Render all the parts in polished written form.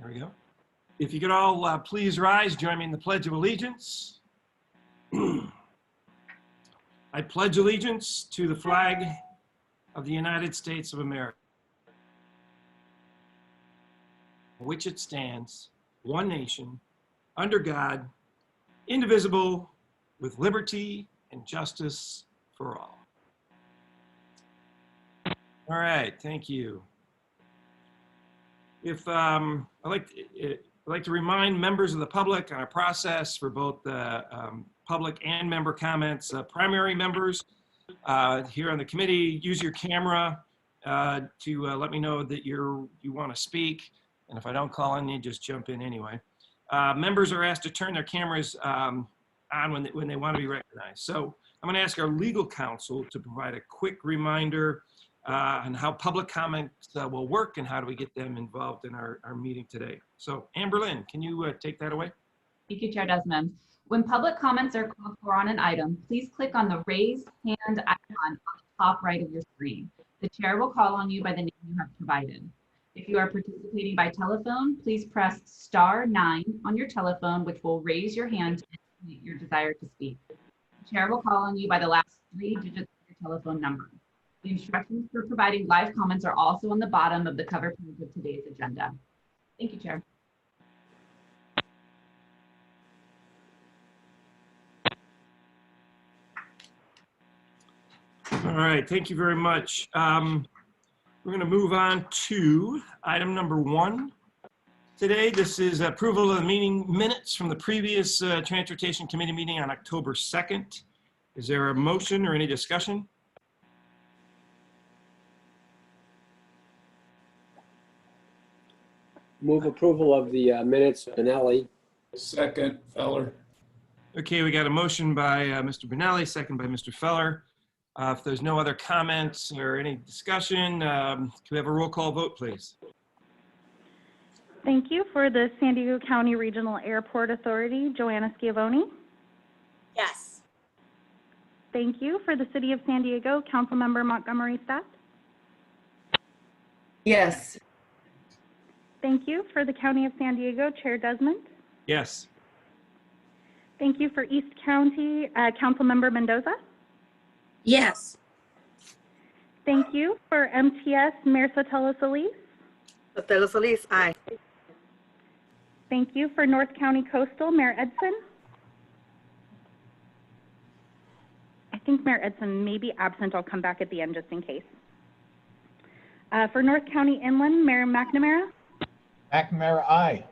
There we go. If you could all please rise, join me in the Pledge of Allegiance. I pledge allegiance to the flag of the United States of America, for which it stands, one nation, under God, indivisible, with liberty and justice for all. All right, thank you. If I'd like to remind members of the public on our process for both the public and member comments. Primary members here on the committee, use your camera to let me know that you want to speak. And if I don't call on you, just jump in anyway. Members are asked to turn their cameras on when they want to be recognized. So I'm going to ask our legal counsel to provide a quick reminder on how public comments will work and how do we get them involved in our meeting today. So Amberlynn, can you take that away? Thank you, Chair Desmond. When public comments are called for on an item, please click on the raise hand icon on the top right of your screen. The chair will call on you by the name you have provided. If you are participating by telephone, please press *9 on your telephone, which will raise your hand to indicate your desire to speak. The chair will call on you by the last 3 digits of your telephone number. The instructions for providing live comments are also on the bottom of the cover page of today's agenda. Thank you, Chair. All right, thank you very much. We're going to move on to item number 1. Today, this is approval of the meeting minutes from the previous Transportation Committee meeting on October 2nd. Is there a motion or any discussion? Move approval of the minutes, Benelli. Second, Feller. Okay, we got a motion by Mr. Benelli, second by Mr. Feller. If there's no other comments or any discussion, can we have a roll call vote, please? Thank you. For the San Diego County Regional Airport Authority, Joanna Schiavone. Yes. Thank you. For the City of San Diego, Councilmember Montgomery Stott. Yes. Thank you. For the County of San Diego, Chair Desmond. Yes. Thank you. For East County, Councilmember Mendoza. Yes. Thank you. For MTS, Mayor Sotelo Solis. Sotelo Solis, aye. Thank you. For North County Coastal, Mayor Edson. I think Mayor Edson may be absent. I'll come back at the end just in case. For North County Inland, Mayor McNamara. McNamara, aye.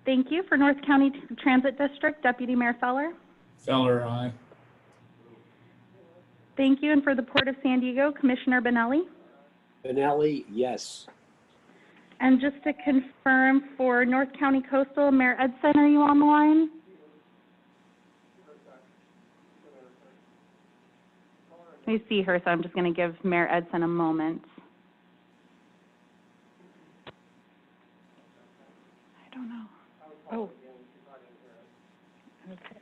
Thank you. For North County Transit District, Deputy Mayor Feller. Feller, aye. Thank you. And for the Port of San Diego, Commissioner Benelli. Benelli, yes. And just to confirm, for North County Coastal, Mayor Edson, are you on the line? Let me see her, so I'm just going to give Mayor Edson a moment. I don't know. Oh. Okay.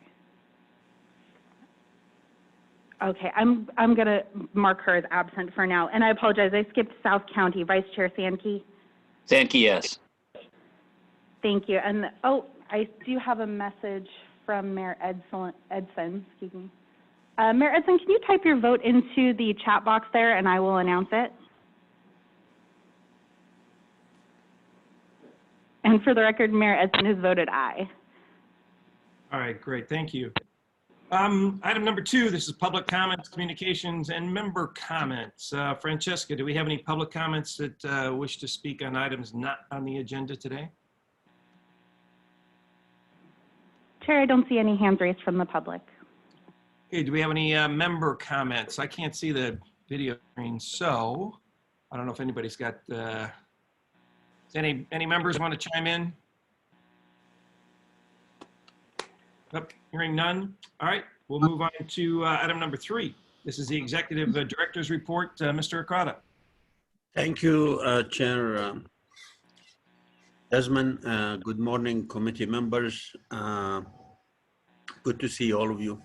Okay, I'm going to mark her as absent for now. And I apologize, I skipped South County. Vice Chair Sankey. Sankey, yes. Thank you. And oh, I do have a message from Mayor Edson, excuse me. Mayor Edson, can you type your vote into the chat box there and I will announce it? And for the record, Mayor Edson has voted aye. All right, great, thank you. Item number 2, this is public comments, communications, and member comments. Francesca, do we have any public comments that wish to speak on items not on the agenda today? Chair, I don't see any hands raised from the public. Okay, do we have any member comments? I can't see the video screen, so I don't know if anybody's got, any members want to chime in? Nope, hearing none. All right, we'll move on to item number 3. This is the Executive Director's Report. Mr. Estrada. Thank you, Chair Desmond. Good morning, committee members. Good to see all of you.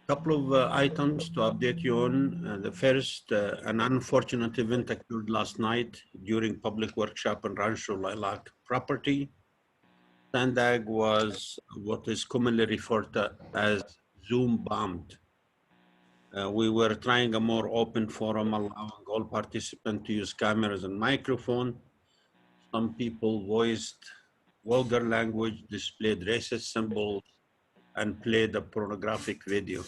Couple of items to update you on. The first, an unfortunate event occurred last night during public workshop on Rancho Lilac property. Sandag was what is commonly referred to as Zoom bombed. We were trying a more open forum, allowing all participants to use cameras and microphone. Some people voiced vulgar language, displayed racist symbols, and played a pornographic video.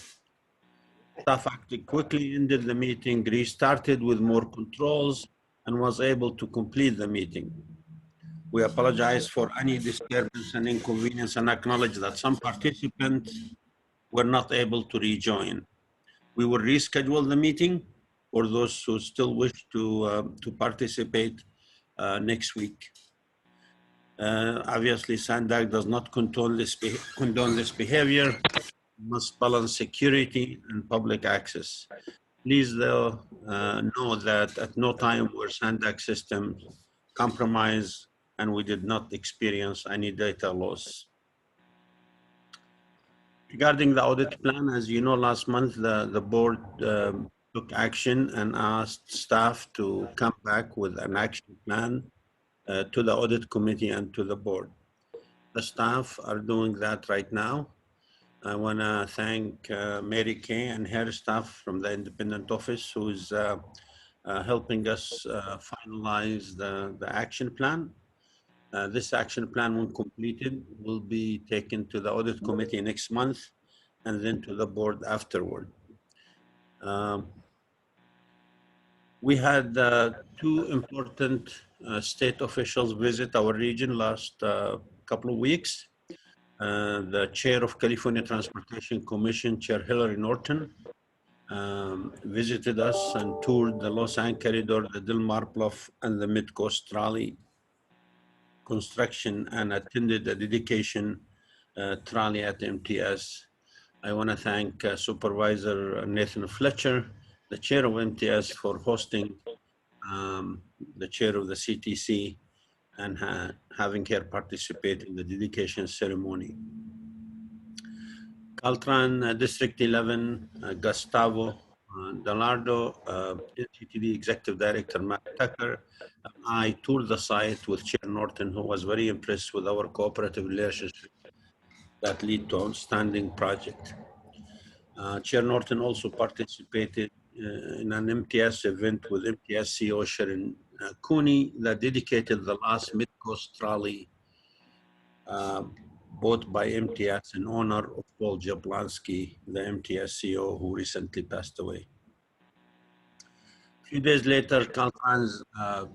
Staff acted quickly, ended the meeting, restarted with more controls, and was able to complete the meeting. We apologize for any disturbance and inconvenience and acknowledge that some participants were not able to rejoin. We will reschedule the meeting for those who still wish to participate next week. Obviously, Sandag does not condone this behavior. We must balance security and public access. Please, though, know that at no time were Sandag systems compromised, and we did not experience any data loss. Regarding the audit plan, as you know, last month the board took action and asked staff to come back with an action plan to the audit committee and to the board. The staff are doing that right now. I want to thank Mary Kay and her staff from the independent office who's helping us finalize the action plan. This action plan, when completed, will be taken to the audit committee next month and then to the board afterward. We had two important state officials visit our region last couple of weeks. The chair of California Transportation Commission, Chair Hillary Norton, visited us and toured the Los Angeles Corridor, the Del Mar Bluff, and the Mid-Coast Trolley construction and attended a dedication trolley at MTS. I want to thank Supervisor Nathan Fletcher, the chair of MTS, for hosting the chair of the CTC and having her participate in the dedication ceremony. Caltran District 11, Gustavo Delardo, NCTD Executive Director Matt Tucker, and I toured the site with Chair Norton, who was very impressed with our cooperative relationship that lead to outstanding project. Chair Norton also participated in an MTS event with MTS CEO Sharon Cooney that dedicated the last Mid-Coast trolley bought by MTS in honor of Paul Jablonski, the MTS CEO who recently passed away. A few days later, Caltran's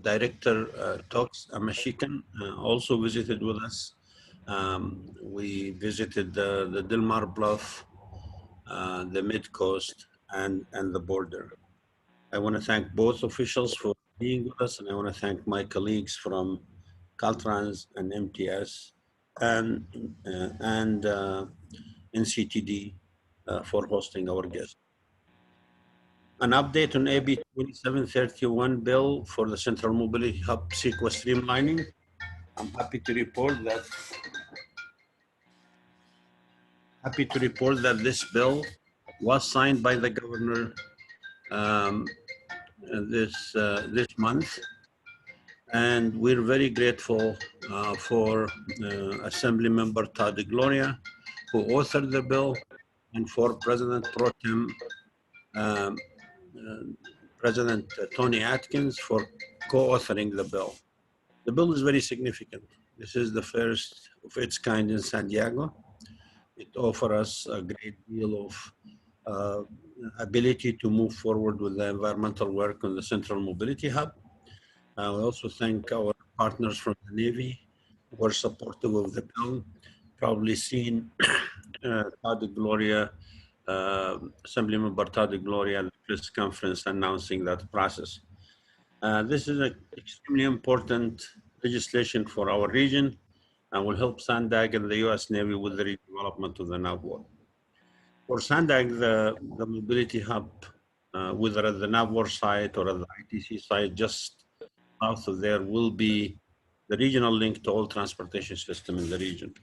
director, Tox Amashikan, also visited with us. We visited the Del Mar Bluff, the Mid-Coast, and the border. I want to thank both officials for being with us, and I want to thank my colleagues from Caltrans and MTS and NCTD for hosting our guests. An update on AB 2731 bill for the Central Mobility Hub CEQA streamlining. I'm happy to report that this bill was signed by the governor this month, and we're very grateful for Assembly Member Todd DeGloria, who authored the bill, and for President Pro Tem President Tony Atkins for co-authoring the bill. The bill is very significant. This is the first of its kind in San Diego. It offers us a great deal of ability to move forward with the environmental work on the Central Mobility Hub. I also thank our partners from the Navy who are supportive of the bill. Probably seen Todd DeGloria, Assemblymember Todd DeGloria at the press conference announcing that process. This is an extremely important legislation for our region and will help Sandag and the U.S. Navy with the redevelopment of the NAVWAR. For Sandag, the mobility hub, whether at the NAVWAR site or at the ITC site just south of there, will be the regional link to all transportation system in the region.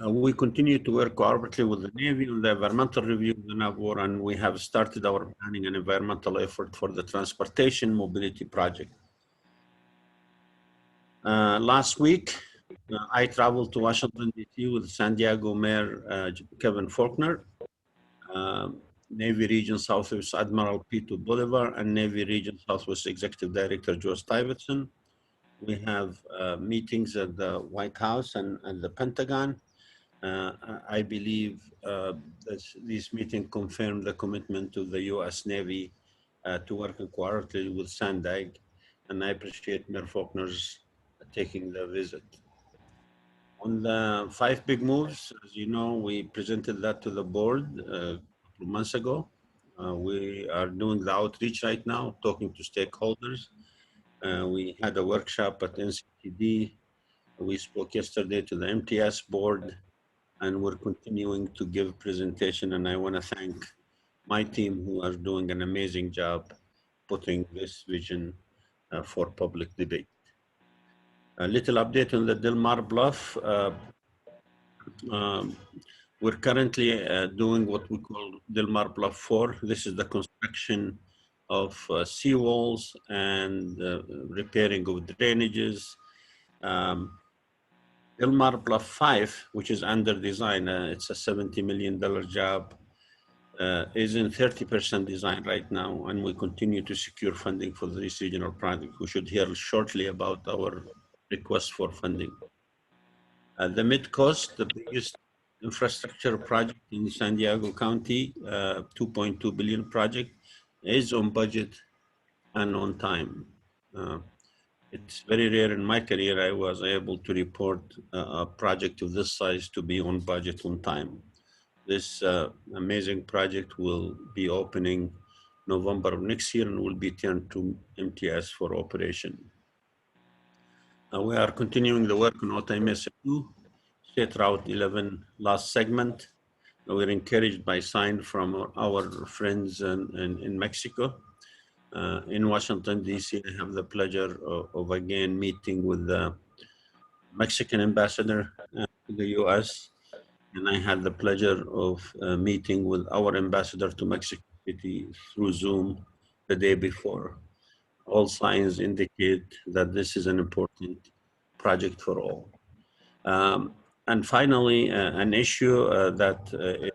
We continue to work cooperatively with the Navy on the environmental review of the NAVOR, and we have started our planning and environmental effort for the transportation mobility project. Last week, I traveled to Washington, D.C. with San Diego Mayor Kevin Faulkner, Navy Region Southwest Admiral Pete Bolivar, and Navy Region Southwest Executive Director Joe Stuyvesant. We have meetings at the White House and the Pentagon. I believe this meeting confirmed the commitment to the U.S. Navy to working cooperatively with SANDAG, and I appreciate Mayor Faulkner's taking the visit. On the 5 big moves, as you know, we presented that to the board a couple months ago. We are doing the outreach right now, talking to stakeholders. We had a workshop at NCTD. We spoke yesterday to the MTS board, and we're continuing to give presentation. And I want to thank my team who are doing an amazing job putting this vision for public debate. A little update on the Del Mar Bluff. We're currently doing what we call Del Mar Bluff 4. This is the construction of seawalls and repairing of drainages. Del Mar Bluff 5, which is under design, it's a $70 million job, is in 30% design right now, and we continue to secure funding for this regional project. We should hear shortly about our request for funding. The Mid-Coast, the biggest infrastructure project in San Diego County, $2.2 billion project, is on budget and on time. It's very rare in my career I was able to report a project of this size to be on budget on time. This amazing project will be opening November of next year and will be turned to MTS for operation. We are continuing the work on OTMSU, State Route 11 last segment. We're encouraged by sign from our friends in Mexico. In Washington, D.C., I have the pleasure of again meeting with the Mexican ambassador to the U.S., and I had the pleasure of meeting with our ambassador to Mexico City through Zoom the day before. All signs indicate that this is an important project for all. And finally, an issue that is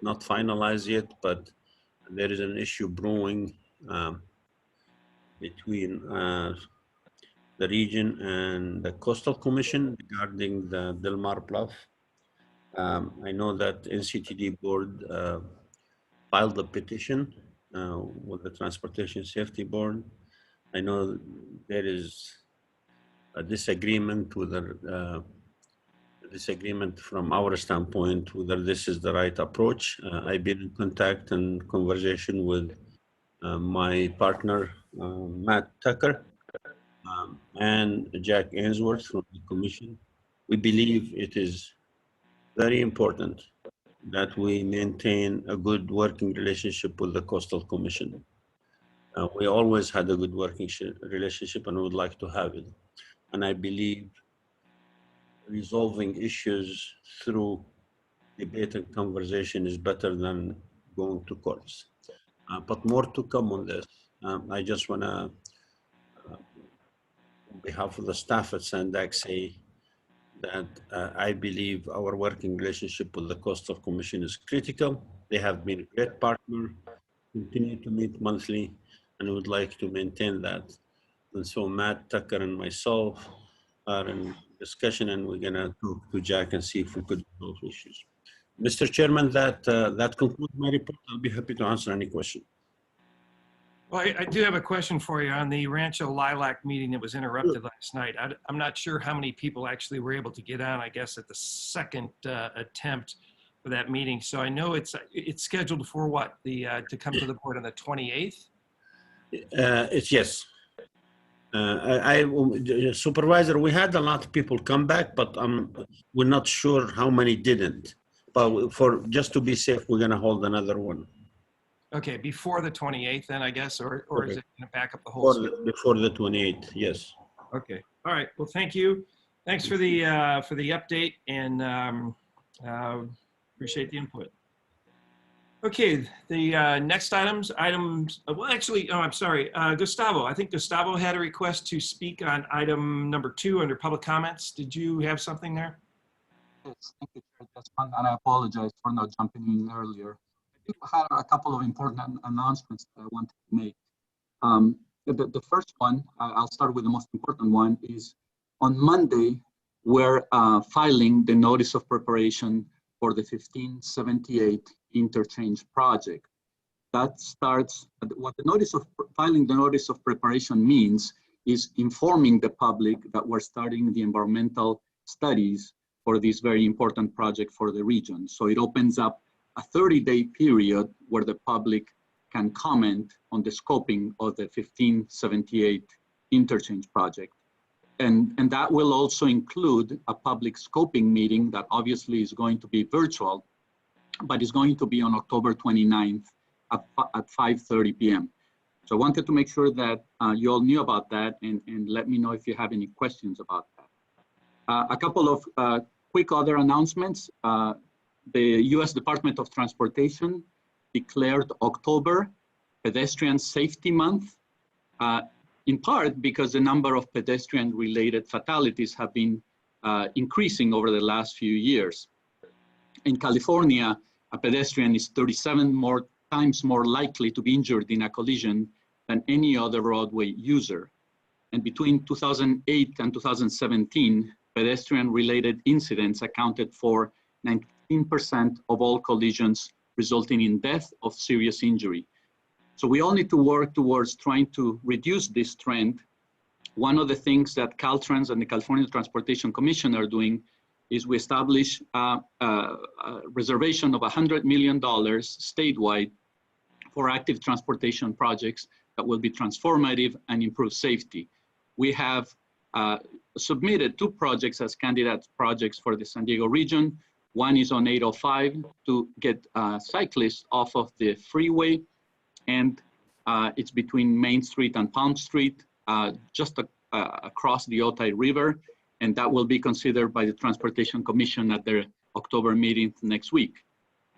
not finalized yet, but there is an issue brewing between the region and the Coastal Commission regarding the Del Mar Bluff. I know that NCTD board filed a petition with the Transportation Safety Board. I know there is a disagreement disagreement from our standpoint whether this is the right approach. I've been in contact and conversation with my partner, Matt Tucker, and Jack Ainsworth from the commission. We believe it is very important that we maintain a good working relationship with the Coastal Commission. We always had a good working relationship and would like to have it. And I believe resolving issues through debate and conversation is better than going to courts. But more to come on this. I just want to, on behalf of the staff at SANDAG, say that I believe our working relationship with the Coastal Commission is critical. They have been a great partner, continue to meet monthly, and would like to maintain that. And so Matt, Tucker, and myself are in discussion, and we're going to talk to Jack and see if we could resolve issues. Mr. Chairman, that concludes my report. I'll be happy to answer any question. Well, I do have a question for you on the Rancho Lilac meeting that was interrupted last night. I'm not sure how many people actually were able to get on, I guess, at the second attempt for that meeting. So I know it's scheduled for what, to come to the board on the 28th? It's yes. Supervisor, we had a lot of people come back, but we're not sure how many didn't. But for just to be safe, we're going to hold another one. Okay, before the 28th then, I guess, or is it going to back up the whole schedule? Before the 28th, yes. Okay, all right. Well, thank you. Thanks for the update, and Appreciate the input. Okay, the next items, well, actually, oh, I'm sorry, Gustavo. I think Gustavo had a request to speak on item number 2 under public comments. Did you have something there? Yes, thank you, Chair Desmond, and I apologize for not jumping in earlier. I do have a couple of important announcements that I wanted to make. The first one, I'll start with the most important one, is on Monday, we're filing the notice of preparation for the 1578 interchange project. That starts, what the notice of filing the notice of preparation means is informing the public that we're starting the environmental studies for this very important project for the region. So it opens up a 30-day period where the public can comment on the scoping of the 1578 interchange project. And that will also include a public scoping meeting that obviously is going to be virtual, but is going to be on October 29th at 5:30 p.m. So I wanted to make sure that you all knew about that and let me know if you have any questions about that. A couple of quick other announcements. The U.S. Department of Transportation declared October Pedestrian Safety Month, in part because the number of pedestrian-related fatalities have been increasing over the last few years. In California, a pedestrian is 37 more times more likely to be injured in a collision than any other roadway user. And between 2008 and 2017, pedestrian-related incidents accounted for 19% of all collisions, resulting in death or serious injury. So we all need to work towards trying to reduce this trend. One of the things that Caltrans and the California Transportation Commission are doing is we establish a reservation of $100 million statewide for active transportation projects that will be transformative and improve safety. We have submitted 2 projects as candidate projects for the San Diego region. One is on 805 to get cyclists off of the freeway, and it's between Main Street and Palm Street, just across the Otay River, and that will be considered by the Transportation Commission at their October meeting next week.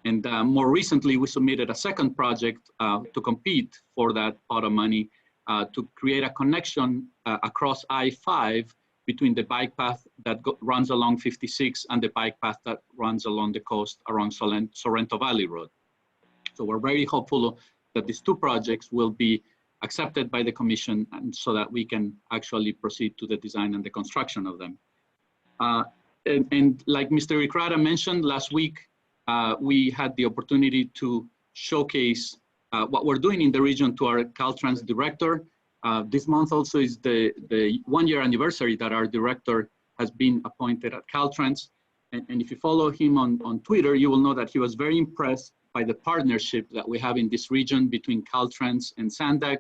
And more recently, we submitted a second project to compete for that pot of money to create a connection across I-5 between the bike path that runs along 56 and the bike path that runs along the coast around Sorrento Valley Road. So we're very hopeful that these 2 projects will be accepted by the commission and so that we can actually proceed to the design and the construction of them. And like Mr. Ikrada mentioned last week, we had the opportunity to showcase what we're doing in the region to our Caltrans director. This month also is the 1-year anniversary that our director has been appointed at Caltrans. And if you follow him on Twitter, you will know that he was very impressed by the partnership that we have in this region between Caltrans and Sandag.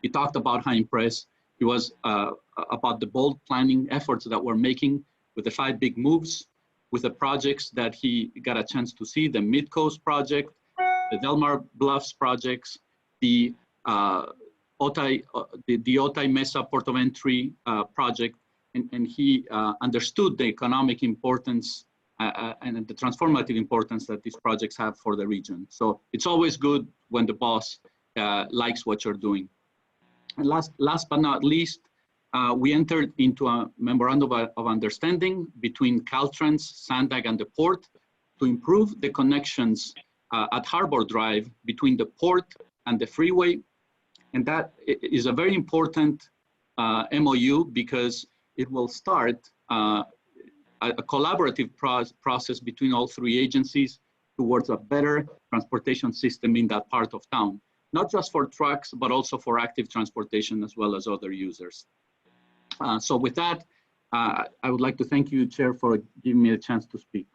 He talked about how impressed he was about the bold planning efforts that we're making with the 5 big moves, with the projects that he got a chance to see, the Mid-Coast project, the Delmar Bluffs projects, the Otay Mesa Port of Entry project, and he understood the economic importance and the transformative importance that these projects have for the region. So it's always good when the boss likes what you're doing. And last but not least, we entered into a memorandum of understanding between Caltrans, Sandag, and the port to improve the connections at Harbor Drive between the port and the freeway. And that is a very important MOU because it will start a collaborative process between all 3 agencies towards a better transportation system in that part of town, not just for trucks, but also for active transportation as well as other users. So with that, I would like to thank you, Chair, for giving me a chance to speak.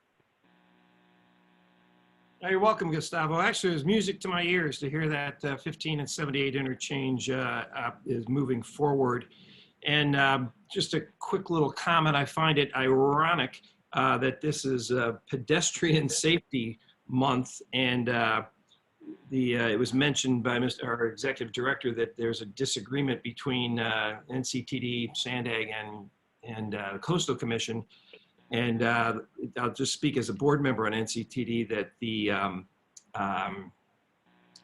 You're welcome, Gustavo. Actually, it was music to my ears to hear that 15 and 78 interchange is moving forward. And just a quick little comment, I find it ironic that this is Pedestrian Safety Month, and it was mentioned by our executive director that there's a disagreement between NCTD, Sandag, and Coastal Commission. And I'll just speak as a board member on NCTD that the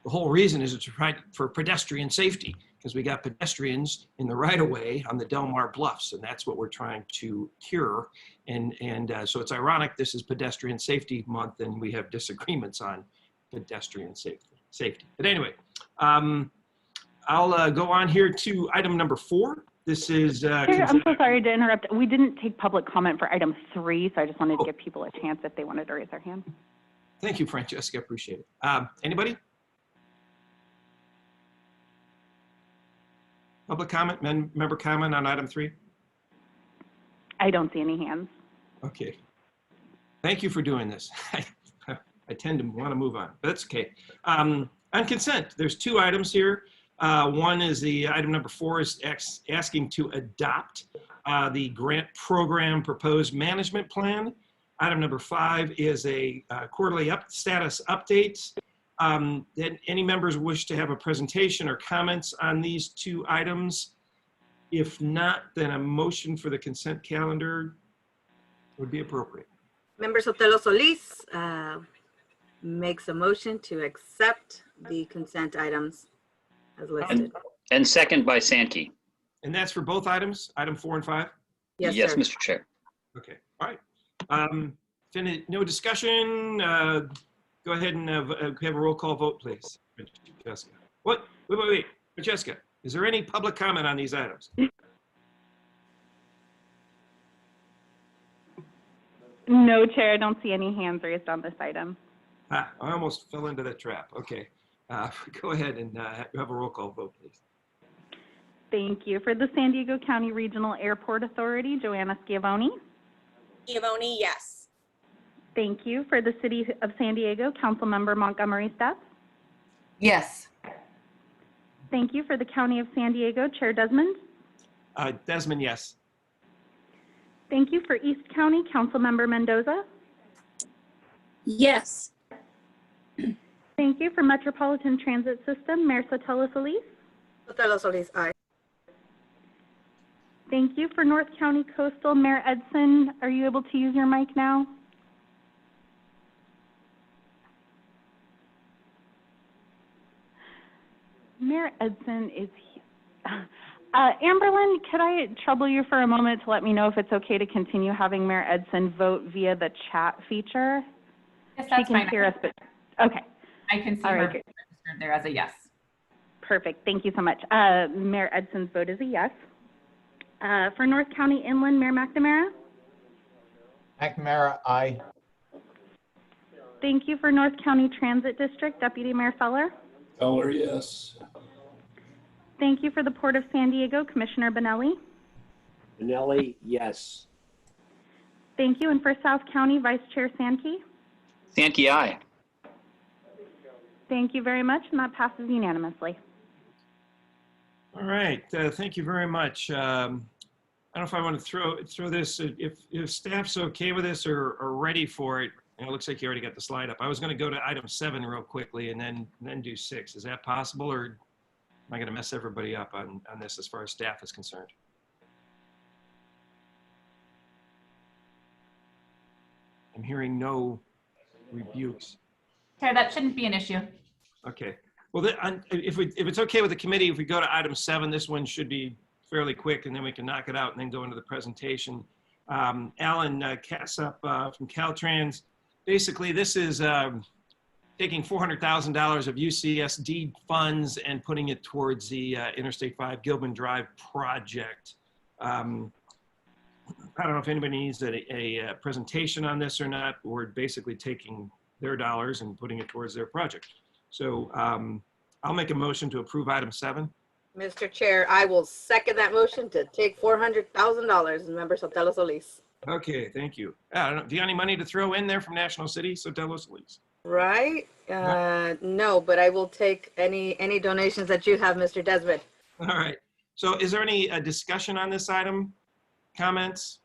whole reason is to try for pedestrian safety, because we got pedestrians in the right of way on the Del Mar Bluffs, and that's what we're trying to cure. And so it's ironic this is Pedestrian Safety Month and we have disagreements on pedestrian safety. But anyway, I'll go on here to item number 4. This is. Chair, I'm so sorry to interrupt. We didn't take public comment for item 3, so I just wanted to give people a chance if they wanted to raise their hand. Thank you, Francesca. Appreciate it. Anybody? Public comment, member comment on item 3? I don't see any hands. Okay. Thank you for doing this. I tend to want to move on, but that's okay. On consent, there's 2 items here. One is the item number 4 is asking to adopt the grant program proposed management plan. Item number 5 is a quarterly status update. Any members wish to have a presentation or comments on these 2 items? If not, then a motion for the consent calendar would be appropriate. Member Sotelo Solis makes a motion to accept the consent items as listed. And second by Sankey. And that's for both items, item 4 and 5? Yes, Yes, sir. Mr. Chair. Okay, all right. No discussion. Go ahead and have a roll call vote, please. Francesca. What? Wait. Francesca, is there any public comment on these items? No, Chair, I don't see any hands raised on this item. I almost fell into that trap. Okay. Go ahead and have a roll call vote, please. Thank you. For the San Diego County Regional Airport Authority, Joanna Schiavone. Schiavone, yes. Thank you. For the City of San Diego, Councilmember Montgomery Stepp. Yes. Thank you. For the County of San Diego, Chair Desmond. Desmond, yes. Thank you. For East County, Councilmember Mendoza. Yes. Thank you. For Metropolitan Transit System, Mayor Sotelo Solis. Sotelo Solis, aye. Thank you. For North County Coastal, Mayor Edson, are you able to use your mic now? Mayor Edson is here. Amberlyn, could I trouble you for a moment to let me know if it's okay to continue having Mayor Edson vote via the chat feature? Yes, She that's can fine. hear us, but, okay, I can see all her right, great. registered there as a yes. Perfect. Thank you so much. Mayor Edson's vote is a yes. For North County Inland, Mayor McNamara. McNamara, aye. Thank you. For North County Transit District, Deputy Mayor Feller. Feller, yes. Thank you. For the Port of San Diego, Commissioner Benelli. Benelli, yes. Thank you. And for South County, Vice Chair Sankey. Sankey, aye. Thank you very much, and that passes unanimously. All right. Thank you very much. I don't know if I want to throw this, if staff's okay with this or ready for it. And it looks like you already got the slide up. I was going to go to item 7 real quickly and then do 6. Is that possible, or am I going to mess everybody up on this as far as staff is concerned? I'm hearing no rebukes. Chair, that shouldn't be an issue. Okay. Well, if it's okay with the committee, if we go to item 7, this one should be fairly quick, and then we can knock it out and then go into the presentation. Alan Cassup from Caltrans. Basically, this is taking $400,000 of UCSD funds and putting it towards the Interstate 5 Gilman Drive project. I don't know if anybody needs a presentation on this or not. We're basically taking their dollars and putting it towards their project. So I'll make a motion to approve item 7. Mr. Chair, I will second that motion to take $400,000. Member Sotelo Solis. Okay, thank you. I don't know, do you have any money to throw in there from National City? Sotelo Solis. Right? No, but I will take any donations that you have, Mr. Desmond. All right. So is there any discussion on this item? Comments?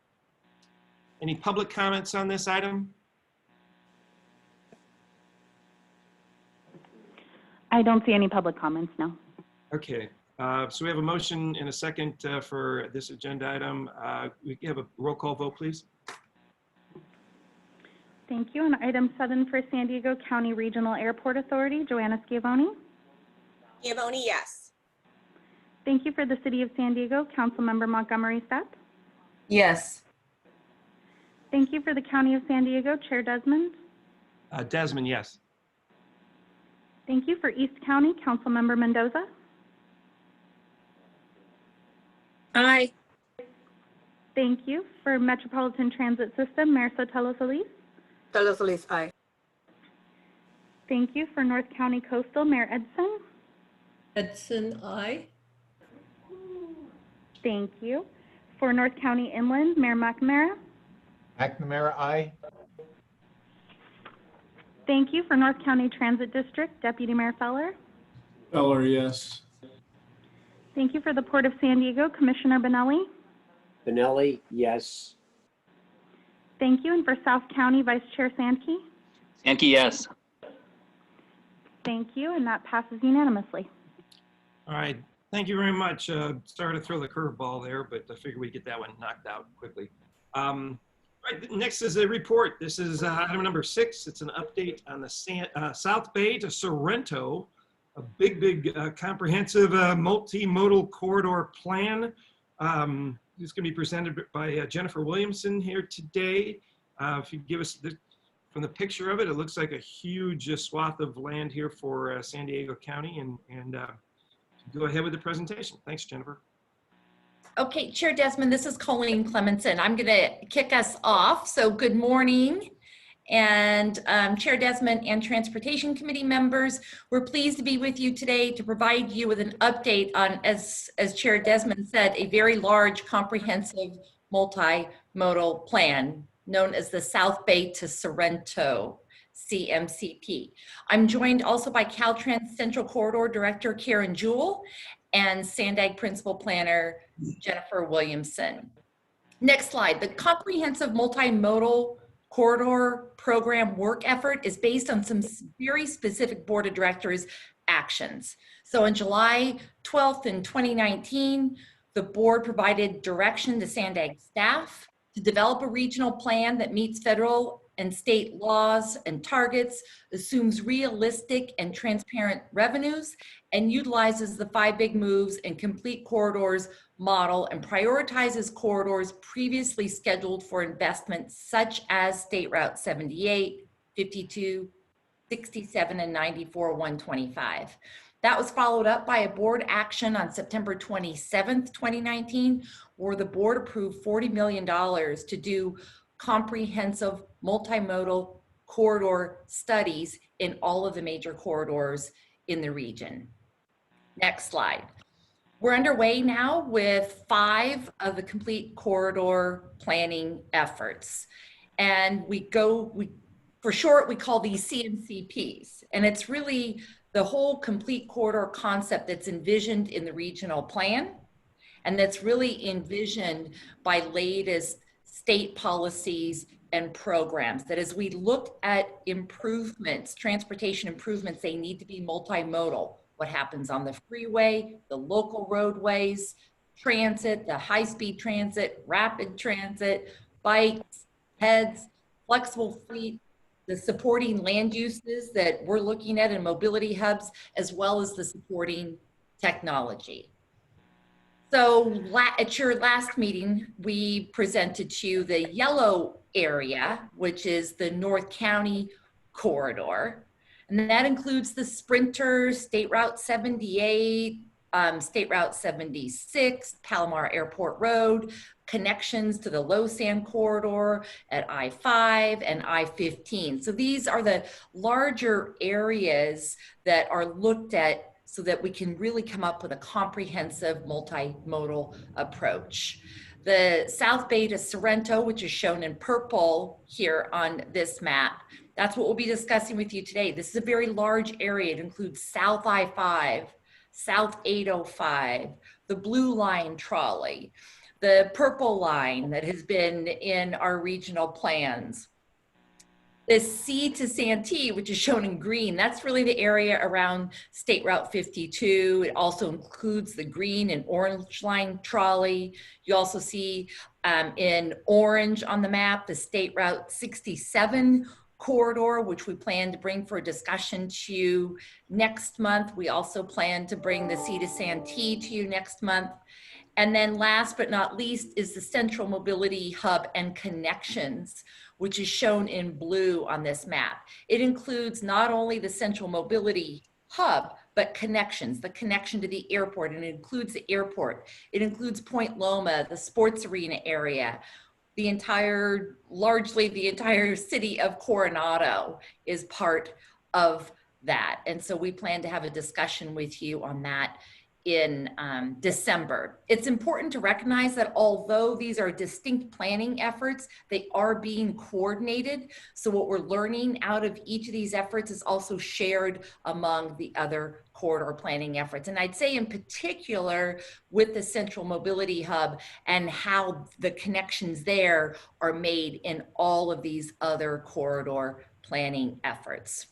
Any public comments on this item? I don't see any public comments now. Okay. So we have a motion and a second for this agenda item. We have a roll call vote, please. Thank you. And item 7 for San Diego County Regional Airport Authority, Joanna Schiavone. Schiavone, yes. Thank you for the City of San Diego, Councilmember Montgomery Stepp. Yes. Thank you for the County of San Diego, Chair Desmond. Desmond, yes. Thank you for East County, Councilmember Mendoza. Aye. Thank you for Metropolitan Transit System, Mayor Sotelo Solis. Sotelo Solis, aye. Thank you for North County Coastal, Mayor Edson. Edson, aye. Thank you. For North County Inland, Mayor McNamara. McNamara, aye. Thank you. For North County Transit District, Deputy Mayor Feller. Feller, yes. Thank you. For the Port of San Diego, Commissioner Benelli. Benelli, yes. Thank you. And for South County, Vice Chair Sankey. Sankey, yes. Thank you. And that passes unanimously. All right. Thank you very much. Sorry to throw the curveball there, but I figured we'd get that one knocked out quickly. Right, next is a report. This is item number 6. It's an update on the South Bay to Sorrento, a big comprehensive multimodal corridor plan. It's going to be presented by Jennifer Williamson here today. If you give us from the picture of it, it looks like a huge swath of land here for San Diego County, and go ahead with the presentation. Thanks, Jennifer. Okay, Chair Desmond, this is Colleen Clemenson. I'm going to kick us off. So good morning. And Chair Desmond and Transportation Committee members, we're pleased to be with you today to provide you with an update on, as Chair Desmond said, a very large, comprehensive multimodal plan known as the South Bay to Sorrento, CMCP. I'm joined also by Caltrans Central Corridor Director Karen Jewell and Sandag Principal Planner Jennifer Williamson. Next slide. The comprehensive multimodal corridor program work effort is based on some very specific Board of Directors actions. So on July 12th in 2019, the board provided direction to Sandag staff to develop a regional plan that meets federal and state laws and targets, assumes realistic and transparent revenues, and utilizes the 5 big moves and complete corridors model and prioritizes corridors previously scheduled for investment, such as State Route 78, 52, 67, and 94, 125. That was followed up by a board action on September 27th, 2019, where the board approved $40 million to do comprehensive multimodal corridor studies in all of the major corridors in the region. Next slide. We're underway now with 5 of the complete corridor planning efforts. And for short, we call these CMCPs. And it's really the whole complete corridor concept that's envisioned in the regional plan. And that's really envisioned by latest state policies and programs, that as we look at improvements, transportation improvements, they need to be multimodal. What happens on the freeway, the local roadways, transit, the high-speed transit, rapid transit, bikes, heads, flexible fleet, the supporting land uses that we're looking at in mobility hubs, as well as the supporting technology. So at your last meeting, we presented to you the yellow area, which is the North County corridor. And that includes the Sprinter, State Route 78, State Route 76, Palomar Airport Road, connections to the Low Sand corridor at I-5 and I-15. So these are the larger areas that are looked at so that we can really come up with a comprehensive multimodal approach. The South Bay to Sorrento, which is shown in purple here on this map, that's what we'll be discussing with you today. This is a very large area. It includes South I-5, South 805, the Blue Line trolley, the purple line that has been in our regional plans. The C to Santee, which is shown in green, that's really the area around State Route 52. It also includes the green and orange line trolley. You also see in orange on the map, the State Route 67 corridor, which we plan to bring for discussion to you next month. We also plan to bring the Sea to Santee to you next month. And then last but not least is the Central Mobility Hub and Connections, which is shown in blue on this map. It includes not only the Central Mobility Hub, but connections, the connection to the airport, and it includes the airport. It includes Point Loma, the sports arena area, largely the entire city of Coronado is part of that. And so we plan to have a discussion with you on that in December. It's important to recognize that although these are distinct planning efforts, they are being coordinated. So what we're learning out of each of these efforts is also shared among the other corridor planning efforts. And I'd say in particular with the Central Mobility Hub and how the connections there are made in all of these other corridor planning efforts.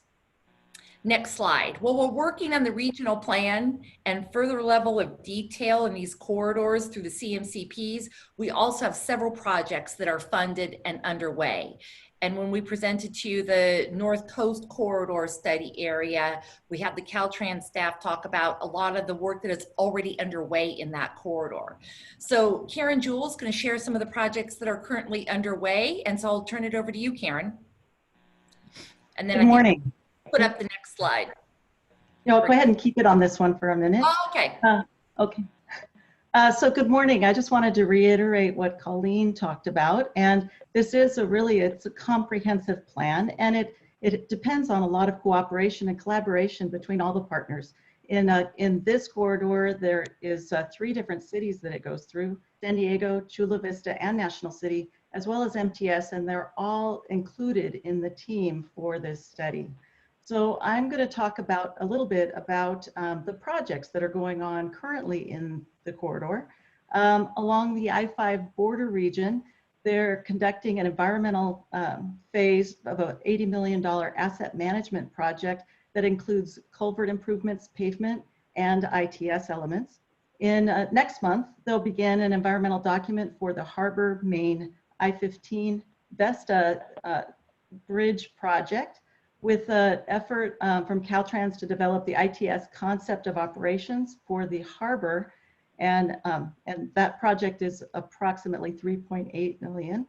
Next slide. Well, we're working on the regional plan and further level of detail in these corridors through the CMCPs. We also have several projects that are funded and underway. And when we presented to you the North Coast Corridor study area, we have the Caltrans staff talk about a lot of the work that is already underway in that corridor. So Karen Jewell is going to share some of the projects that are currently underway. And so I'll turn it over to you, Karen. And then Good morning. Put up the next slide. No, go ahead and keep it on this one for a minute. Oh, okay. Okay. So good morning. I just wanted to reiterate what Colleen talked about. And this is it's a comprehensive plan, and it depends on a lot of cooperation and collaboration between all the partners. In this corridor, there is 3 different cities that it goes through: San Diego, Chula Vista, and National City, as well as MTS, and they're all included in the team for this study. So I'm going to talk about a little bit about the projects that are going on currently in the corridor. Along the I-5 border region, they're conducting an environmental phase of an $80 million asset management project that includes culvert improvements, pavement, and ITS elements. In next month, they'll begin an environmental document for the Harbor Main I-15 Vesta Bridge project, with an effort from Caltrans to develop the ITS concept of operations for the harbor. And that project is approximately $3.8 million.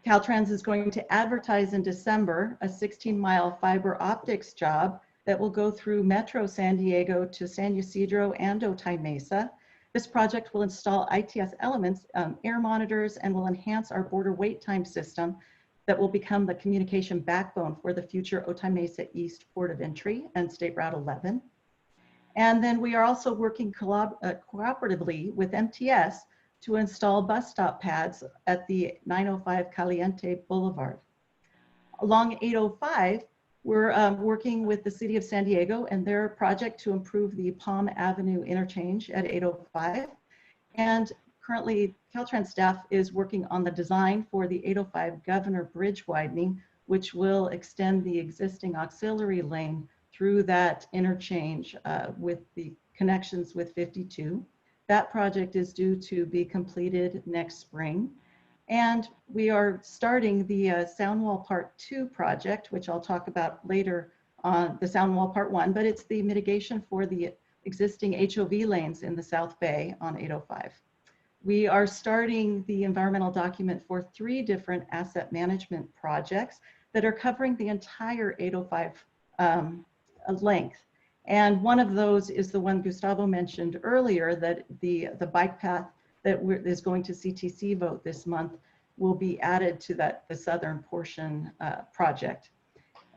Caltrans is going to advertise in December a 16-mile fiber optics job that will go through Metro San Diego to San Ysidro and Otay Mesa. This project will install ITS elements, air monitors, and will enhance our border wait time system that will become the communication backbone for the future Otay Mesa East Port of Entry and State Route 11. And then we are also working cooperatively with MTS to install bus stop pads at the 905 Caliente Boulevard. Along 805, we're working with the City of San Diego and their project to improve the Palm Avenue interchange at 805. And currently, Caltrans staff is working on the design for the 805 Governor Bridge widening, which will extend the existing auxiliary lane through that interchange with the connections with 52. That project is due to be completed next spring. And we are starting the Soundwall Part 2 project, which I'll talk about later on the Soundwall Part 1, but it's the mitigation for the existing HOV lanes in the South Bay on 805. We are starting the environmental document for 3 different asset management projects that are covering the entire 805 length. And one of those is the one Gustavo mentioned earlier, that the bike path that is going to CTC vote this month will be added to the southern portion project.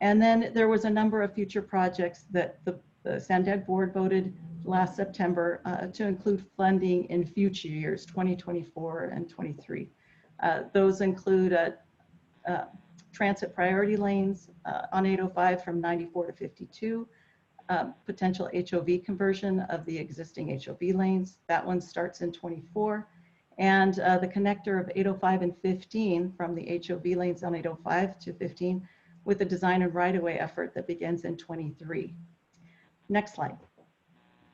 And then there was a number of future projects that the SANDAG board voted last September to include funding in future years, 2024 and 23. Those include transit priority lanes on 805 from 94 to 52, potential HOV conversion of the existing HOV lanes. That one starts in 24. And the connector of 805 and 15 from the HOV lanes on 805 to 15 with a design and right-of-way effort that begins in 23. Next slide.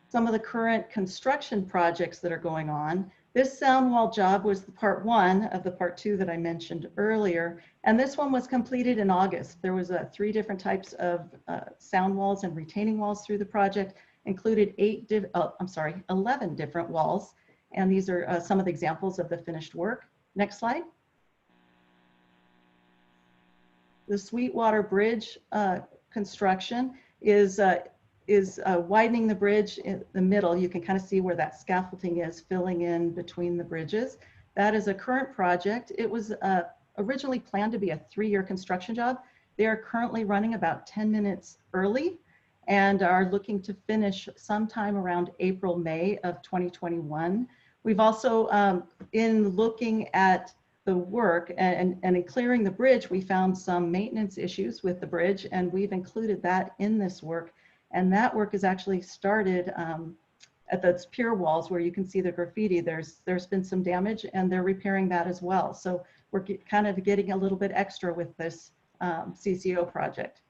Some of the current construction projects that are going on. This sound wall job was the part 1 of the part 2 that I mentioned earlier, and this one was completed in August. There was 3 different types of sound walls and retaining walls through the project, included 11 different walls, and these are some of the examples of the finished work. Next slide. The Sweetwater Bridge construction is widening the bridge in the middle. You can kind of see where that scaffolding is filling in between the bridges. That is a current project. It was originally planned to be a 3-year construction job. They are currently running about 10 minutes early and are looking to finish sometime around April, May of 2021. We've also, in looking at the work and in clearing the bridge, we found some maintenance issues with the bridge, and we've included that in this work. And that work is actually started at those pier walls where you can see the graffiti. There's been some damage, and they're repairing that as well. So we're kind of getting a little bit extra with this CCO project.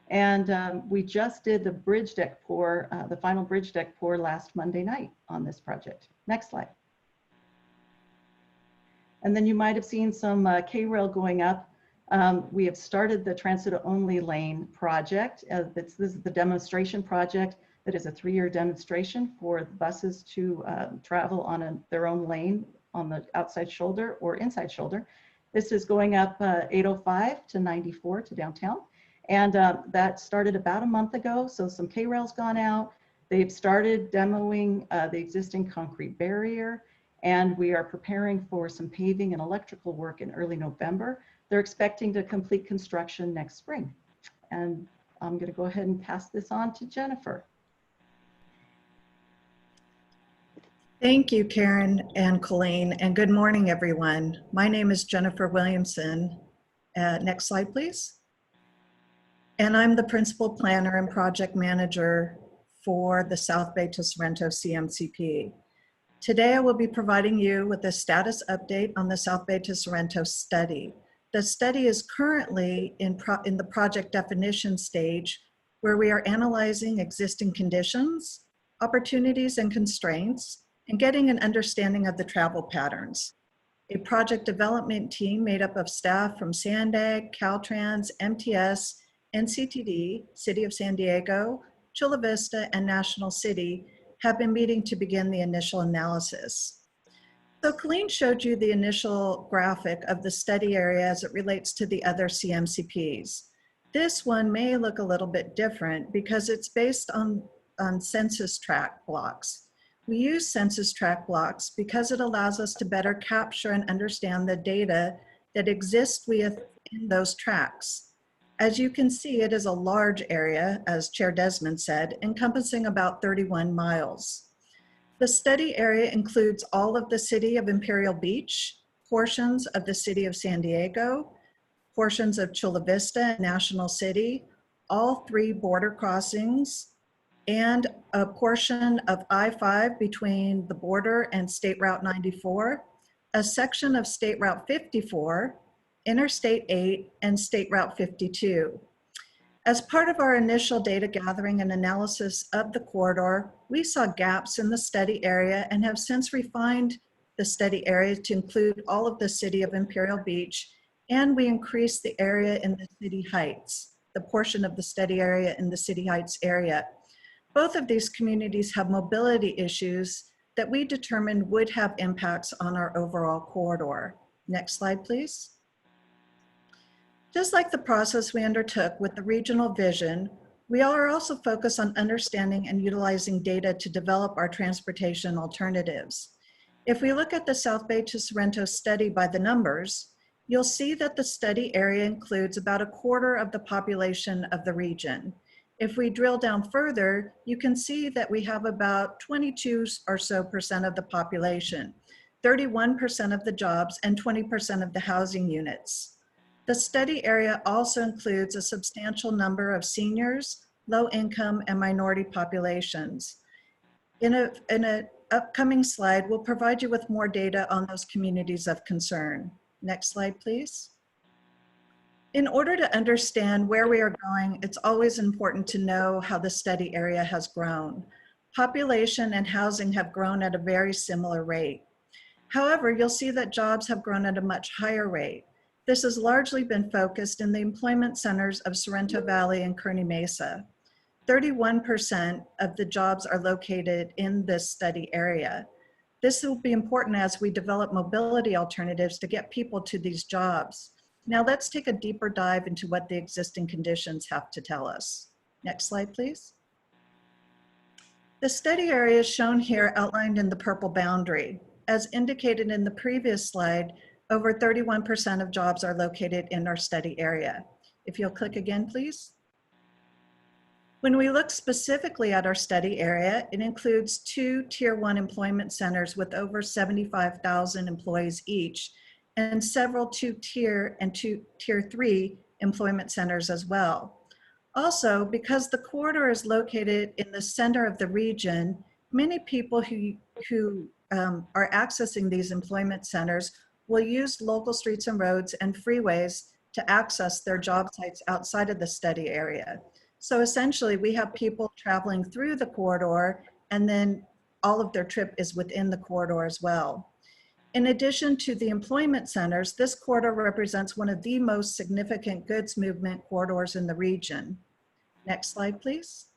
And we just did the bridge deck pour, the final bridge deck pour last Monday night on this project. Next slide. And then you might have seen some K-rail going up. We have started the transit-only lane project. This is the demonstration project that is a 3-year demonstration for the buses to travel on their own lane on the outside shoulder or inside shoulder. This is going up 805 to 94 to downtown. And that started about a month ago. So some K-rail's gone out. They've started demoing the existing concrete barrier, and we are preparing for some paving and electrical work in early November. They're expecting to complete construction next spring. And I'm going to go ahead and pass this on to Jennifer. Thank you, Karen and Colleen, and good morning, everyone. My name is Jennifer Williamson. Next slide, please. And I'm the principal planner and project manager for the South Bay to Sorrento CMCP. Today, I will be providing you with a status update on the South Bay to Sorrento study. The study is currently in the project definition stage, where we are analyzing existing conditions, opportunities and constraints, and getting an understanding of the travel patterns. A project development team made up of staff from Sandag, Caltrans, MTS, NCTD, City of San Diego, Chula Vista, and National City have been meeting to begin the initial analysis. So Colleen showed you the initial graphic of the study area as it relates to the other CMCPs. This one may look a little bit different because it's based on census tract blocks. We use census tract blocks because it allows us to better capture and understand the data that exists within those tracts. As you can see, it is a large area, as Chair Desmond said, encompassing about 31 miles. The study area includes all of the city of Imperial Beach, portions of the city of San Diego, portions of Chula Vista and National City, all 3 border crossings, and a portion of I-5 between the border and State Route 94, a section of State Route 54, Interstate 8, and State Route 52. As part of our initial data gathering and analysis of the corridor, we saw gaps in the study area and have since refined the study area to include all of the city of Imperial Beach, and we increased the area in the City Heights, the portion of the study area in the City Heights area. Both of these communities have mobility issues that we determined would have impacts on our overall corridor. Next slide, please. Just like the process we undertook with the regional vision, we are also focused on understanding and utilizing data to develop our transportation alternatives. If we look at the South Bay to Sorrento study by the numbers, you'll see that the study area includes about 1/4 of the population of the region. If we drill down further, you can see that we have about 22% or so of the population, 31% of the jobs, and 20% of the housing units. The study area also includes a substantial number of seniors, low income, and minority populations. In an upcoming slide, we'll provide you with more data on those communities of concern. Next slide, please. In order to understand where we are going, it's always important to know how the study area has grown. Population and housing have grown at a very similar rate. However, you'll see that jobs have grown at a much higher rate. This has largely been focused in the employment centers of Sorrento Valley and Kearney Mesa. 31% of the jobs are located in this study area. This will be important as we develop mobility alternatives to get people to these jobs. Now let's take a deeper dive into what the existing conditions have to tell us. Next slide, please. The study area is shown here outlined in the purple boundary. As indicated in the previous slide, over 31% of jobs are located in our study area. If you'll click again, please. When we look specifically at our study area, it includes 2 Tier 1 employment centers with over 75,000 employees each, and several 2-tier and Tier 3 employment centers as well. Also, because the corridor is located in the center of the region, many people who are accessing these employment centers will use local streets and roads and freeways to access their job sites outside of the study area. So essentially, we have people traveling through the corridor, and then all of their trip is within the corridor as well. In addition to the employment centers, this corridor represents one of the most significant goods movement corridors in the region. Next slide, please.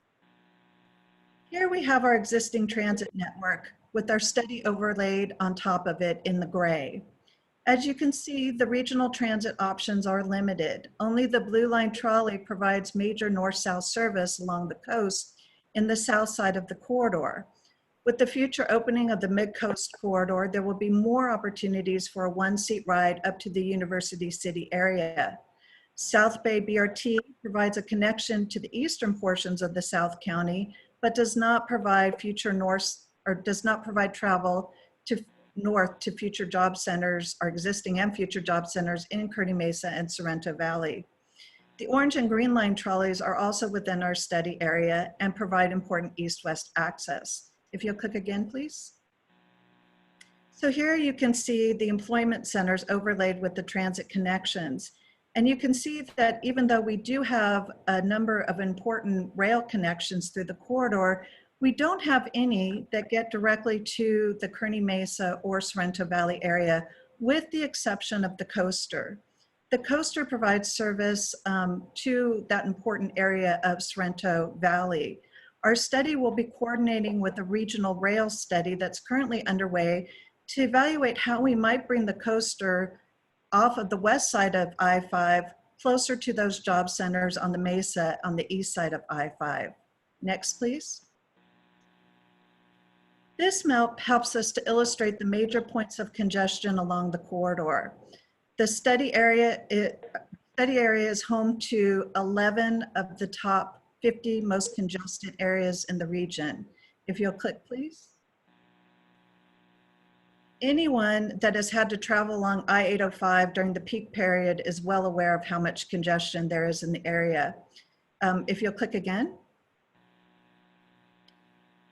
Here we have our existing transit network with our study overlaid on top of it in the gray. As you can see, the regional transit options are limited. Only the Blue Line trolley provides major north-south service along the coast in the south side of the corridor. With the future opening of the Mid-Coast corridor, there will be more opportunities for a one-seat ride up to the University City area. South Bay BRT provides a connection to the eastern portions of the South County, but does not provide travel to north to future job centers, our existing and future job centers in Kearney Mesa and Sorrento Valley. The orange and green line trolleys are also within our study area and provide important east-west access. If you'll click again, please. So here you can see the employment centers overlaid with the transit connections. And you can see that even though we do have a number of important rail connections through the corridor, we don't have any that get directly to the Kearney Mesa or Sorrento Valley area, with the exception of the coaster. The coaster provides service to that important area of Sorrento Valley. Our study will be coordinating with a regional rail study that's currently underway to evaluate how we might bring the coaster off of the west side of I-5 closer to those job centers on the Mesa on the east side of I-5. Next, please. This map helps us to illustrate the major points of congestion along the corridor. The study area is home to 11 of the top 50 most congested areas in the region. If you'll click, please. Anyone that has had to travel along I-805 during the peak period is well aware of how much congestion there is in the area. If you'll click again.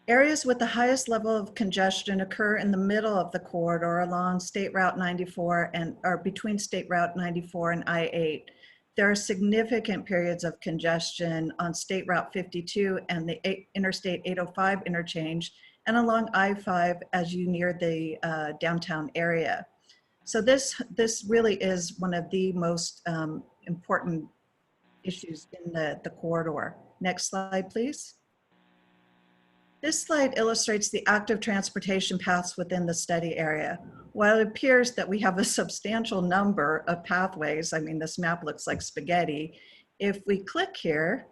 Areas with the highest level of congestion occur in the middle of the corridor along State Route 94 or between State Route 94 and I-8. There are significant periods of congestion on State Route 52 and the Interstate 805 interchange and along I-5 as you near the downtown area. So this really is one of the most important issues in the corridor. Next slide, please. This slide illustrates the active transportation paths within the study area. While it appears that we have a substantial number of pathways, I mean, this map looks like spaghetti. If we click here,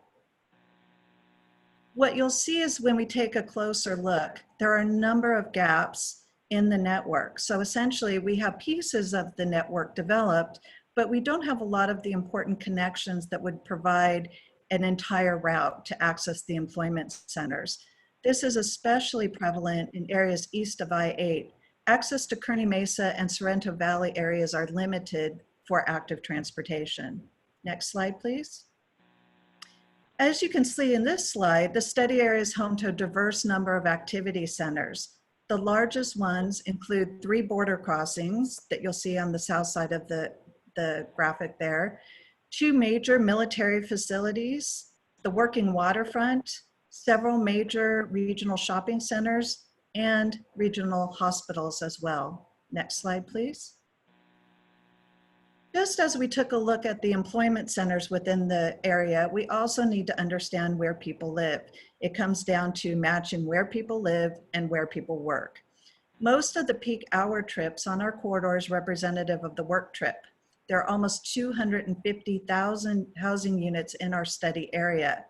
what you'll see is when we take a closer look, there are a number of gaps in the network. So essentially, we have pieces of the network developed, but we don't have a lot of the important connections that would provide an entire route to access the employment centers. This is especially prevalent in areas east of I-8. Access to Kearney Mesa and Sorrento Valley areas are limited for active transportation. Next slide, please. As you can see in this slide, the study area is home to a diverse number of activity centers. The largest ones include 3 border crossings that you'll see on the south side of the graphic there, 2 major military facilities, the working waterfront, several major regional shopping centers, and regional hospitals as well. Next slide, please. Just as we took a look at the employment centers within the area, we also need to understand where people live. It comes down to matching where people live and where people work. Most of the peak hour trips on our corridor is representative of the work trip. There are almost 250,000 housing units in our study area.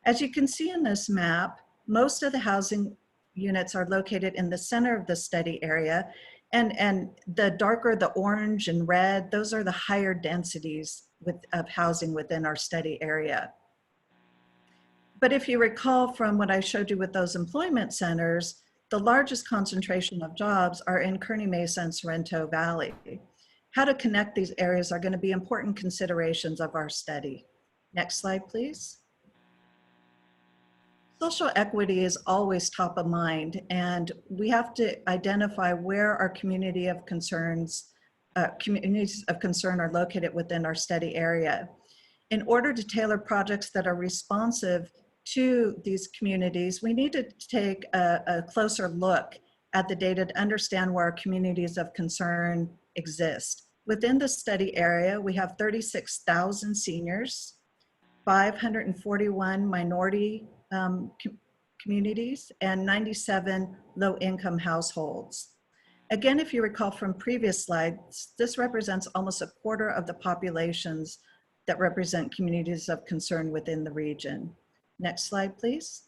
As you can see in this map, most of the housing units are located in the center of the study area, and the darker the orange and red, those are the higher densities of housing within our study area. But if you recall from what I showed you with those employment centers, the largest concentration of jobs are in Kearny Mesa and Sorrento Valley. How to connect these areas are going to be important considerations of our study. Next slide, please. Social equity is always top of mind, and we have to identify where our communities of concern are located within our study area. In order to tailor projects that are responsive to these communities, we need to take a closer look at the data to understand where our communities of concern exist. Within the study area, we have 36,000 seniors, 541 minority communities, and 97 low-income households. Again, if you recall from previous slides, this represents almost a quarter of the populations that represent communities of concern within the region. Next slide, please.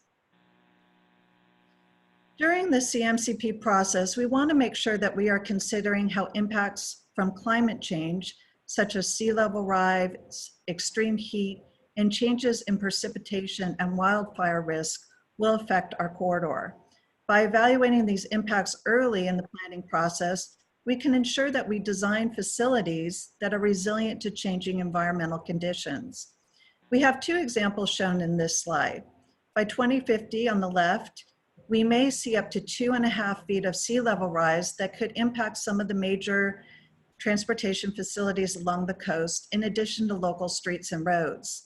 During the CMCP process, we want to make sure that we are considering how impacts from climate change, such as sea level rise, extreme heat, and changes in precipitation and wildfire risk will affect our corridor. By evaluating these impacts early in the planning process, we can ensure that we design facilities that are resilient to changing environmental conditions. We have two examples shown in this slide. By 2050 on the left, we may see up to 2.5 feet of sea level rise that could impact some of the major transportation facilities along the coast, in addition to local streets and roads.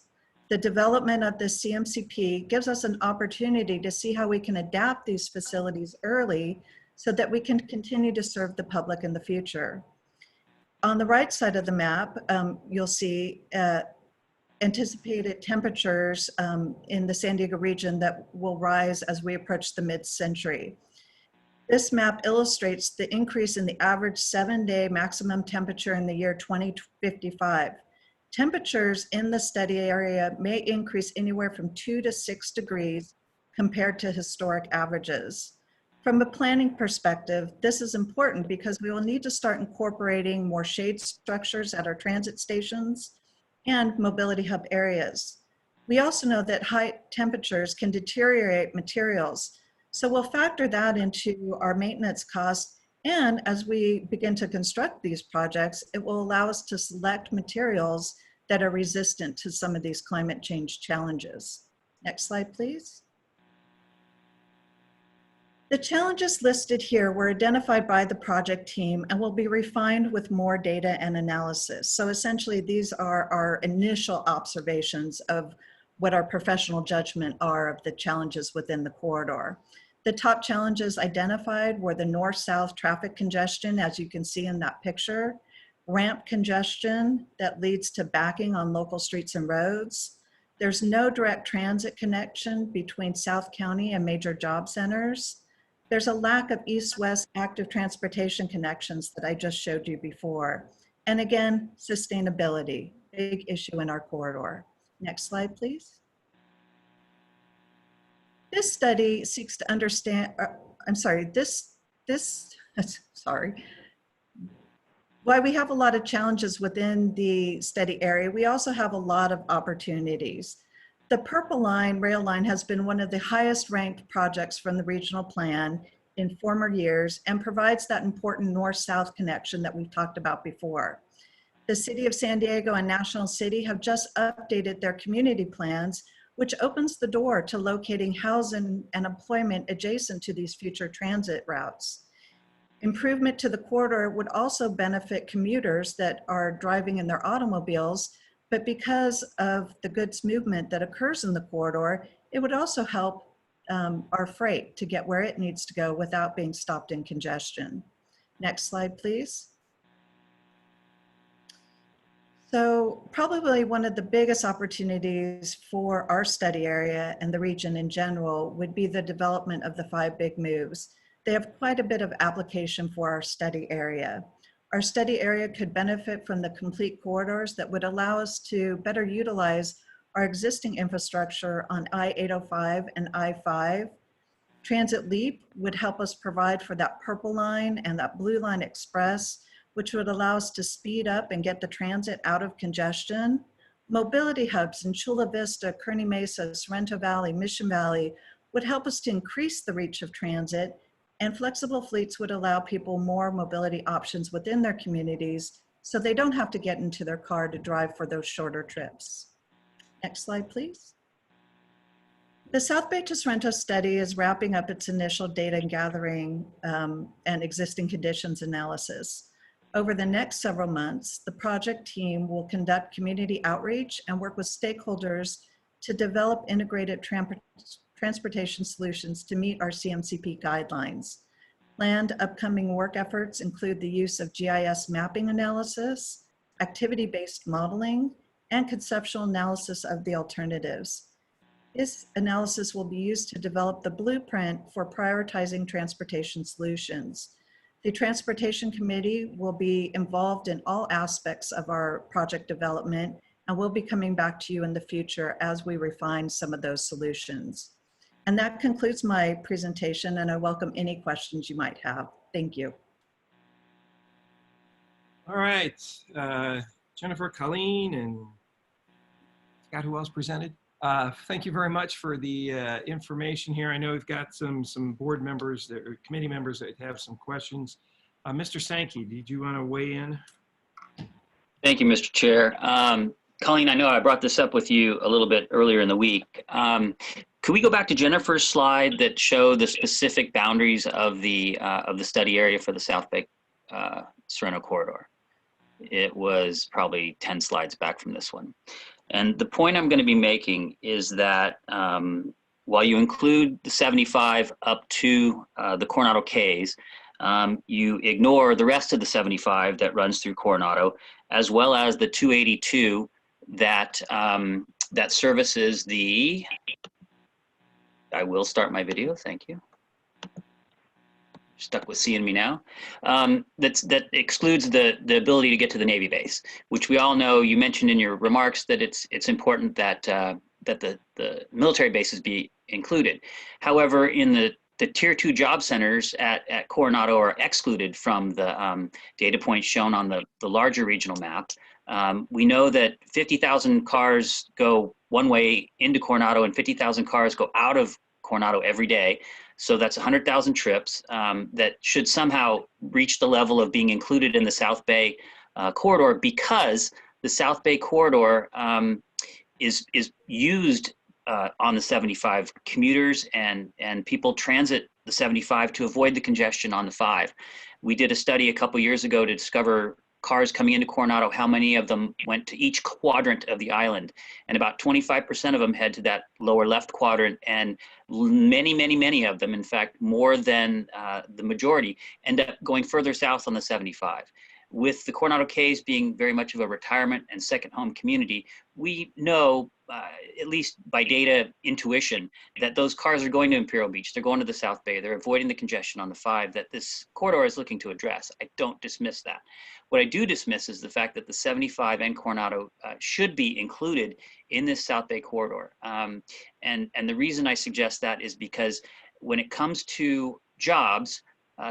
The development of the CMCP gives us an opportunity to see how we can adapt these facilities early so that we can continue to serve the public in the future. On the right side of the map, you'll see anticipated temperatures in the San Diego region that will rise as we approach the mid-century. This map illustrates the increase in the average 7-day maximum temperature in the year 2055. Temperatures in the study area may increase anywhere from 2 to 6 degrees compared to historic averages. From a planning perspective, this is important because we will need to start incorporating more shade structures at our transit stations and mobility hub areas. We also know that high temperatures can deteriorate materials, so we'll factor that into our maintenance costs, and as we begin to construct these projects, it will allow us to select materials that are resistant to some of these climate change challenges. Next slide, please. The challenges listed here were identified by the project team and will be refined with more data and analysis. So essentially, these are our initial observations of what our professional judgment are of the challenges within the corridor. The top challenges identified were the north-south traffic congestion, as you can see in that picture, ramp congestion that leads to backing on local streets and roads. There's no direct transit connection between South County and major job centers. There's a lack of east-west active transportation connections that I just showed you before. And again, sustainability, big issue in our corridor. Next slide, please. This study seeks to understand, while we have a lot of challenges within the study area, we also have a lot of opportunities. The purple line, rail line, has been one of the highest ranked projects from the regional plan in former years and provides that important north-south connection that we've talked about before. The City of San Diego and National City have just updated their community plans, which opens the door to locating housing and employment adjacent to these future transit routes. Improvement to the corridor would also benefit commuters that are driving in their automobiles, but because of the goods movement that occurs in the corridor, it would also help our freight to get where it needs to go without being stopped in congestion. Next slide, please. So probably one of the biggest opportunities for our study area and the region in general would be the development of the 5 big moves. They have quite a bit of application for our study area. Our study area could benefit from the complete corridors that would allow us to better utilize our existing infrastructure on I-805 and I-5. Transit Leap would help us provide for that purple line and that blue line express, which would allow us to speed up and get the transit out of congestion. Mobility hubs in Chula Vista, Kearney Mesa, Sorrento Valley, Mission Valley would help us to increase the reach of transit, and flexible fleets would allow people more mobility options within their communities so they don't have to get into their car to drive for those shorter trips. Next slide, please. The South Bay to Sorrento study is wrapping up its initial data gathering and existing conditions analysis. Over the next several months, the project team will conduct community outreach and work with stakeholders to develop integrated transportation solutions to meet our CMCP guidelines. Planned upcoming work efforts include the use of GIS mapping analysis, activity-based modeling, and conceptual analysis of the alternatives. This analysis will be used to develop the blueprint for prioritizing transportation solutions. The Transportation Committee will be involved in all aspects of our project development, and we'll be coming back to you in the future as we refine some of those solutions. And that concludes my presentation, and I welcome any questions you might have. Thank you. All right, Jennifer, Colleen, and Scott, who else presented? Thank you very much for the information here. I know we've got some board members, or committee members that have some questions. Mr. Sankey, did you want to weigh in? Thank you, Mr. Chair. Colleen, I know I brought this up with you a little bit earlier in the week. Could we go back to Jennifer's slide that showed the specific boundaries of the study area for the South Bay Sorrento corridor? It was probably 10 slides back from this one. And the point I'm going to be making is that while you include the 75 up to the Coronado Cays, you ignore the rest of the 75 that runs through Coronado, as well as the 282 that that services the. I will start my video. Thank you. Stuck with seeing me now. That excludes the ability to get to the Navy base, which we all know. You mentioned in your remarks that it's important that that the military bases be included. However, in the tier 2 job centers at Coronado are excluded from the data points shown on the larger regional map. We know that 50,000 cars go one way into Coronado and 50,000 cars go out of Coronado every day. So that's 100,000 trips that should somehow reach the level of being included in the South Bay corridor, because the South Bay corridor is used on the 75. Commuters and people transit the 75 to avoid the congestion on the 5. We did a study a couple years ago to discover cars coming into Coronado, how many of them went to each quadrant of the island, and about 25% of them head to that lower left quadrant, and many of them, in fact, more than the majority, end up going further south on the 75. With the Coronado Cays being very much of a retirement and second home community, we know, at least by data intuition, that those cars are going to Imperial Beach, they're going to the South Bay, they're avoiding the congestion on the 5 that this corridor is looking to address. I don't dismiss that. What I do dismiss is the fact that the 75 and Coronado should be included in this South Bay corridor. And the reason I suggest that is because when it comes to jobs,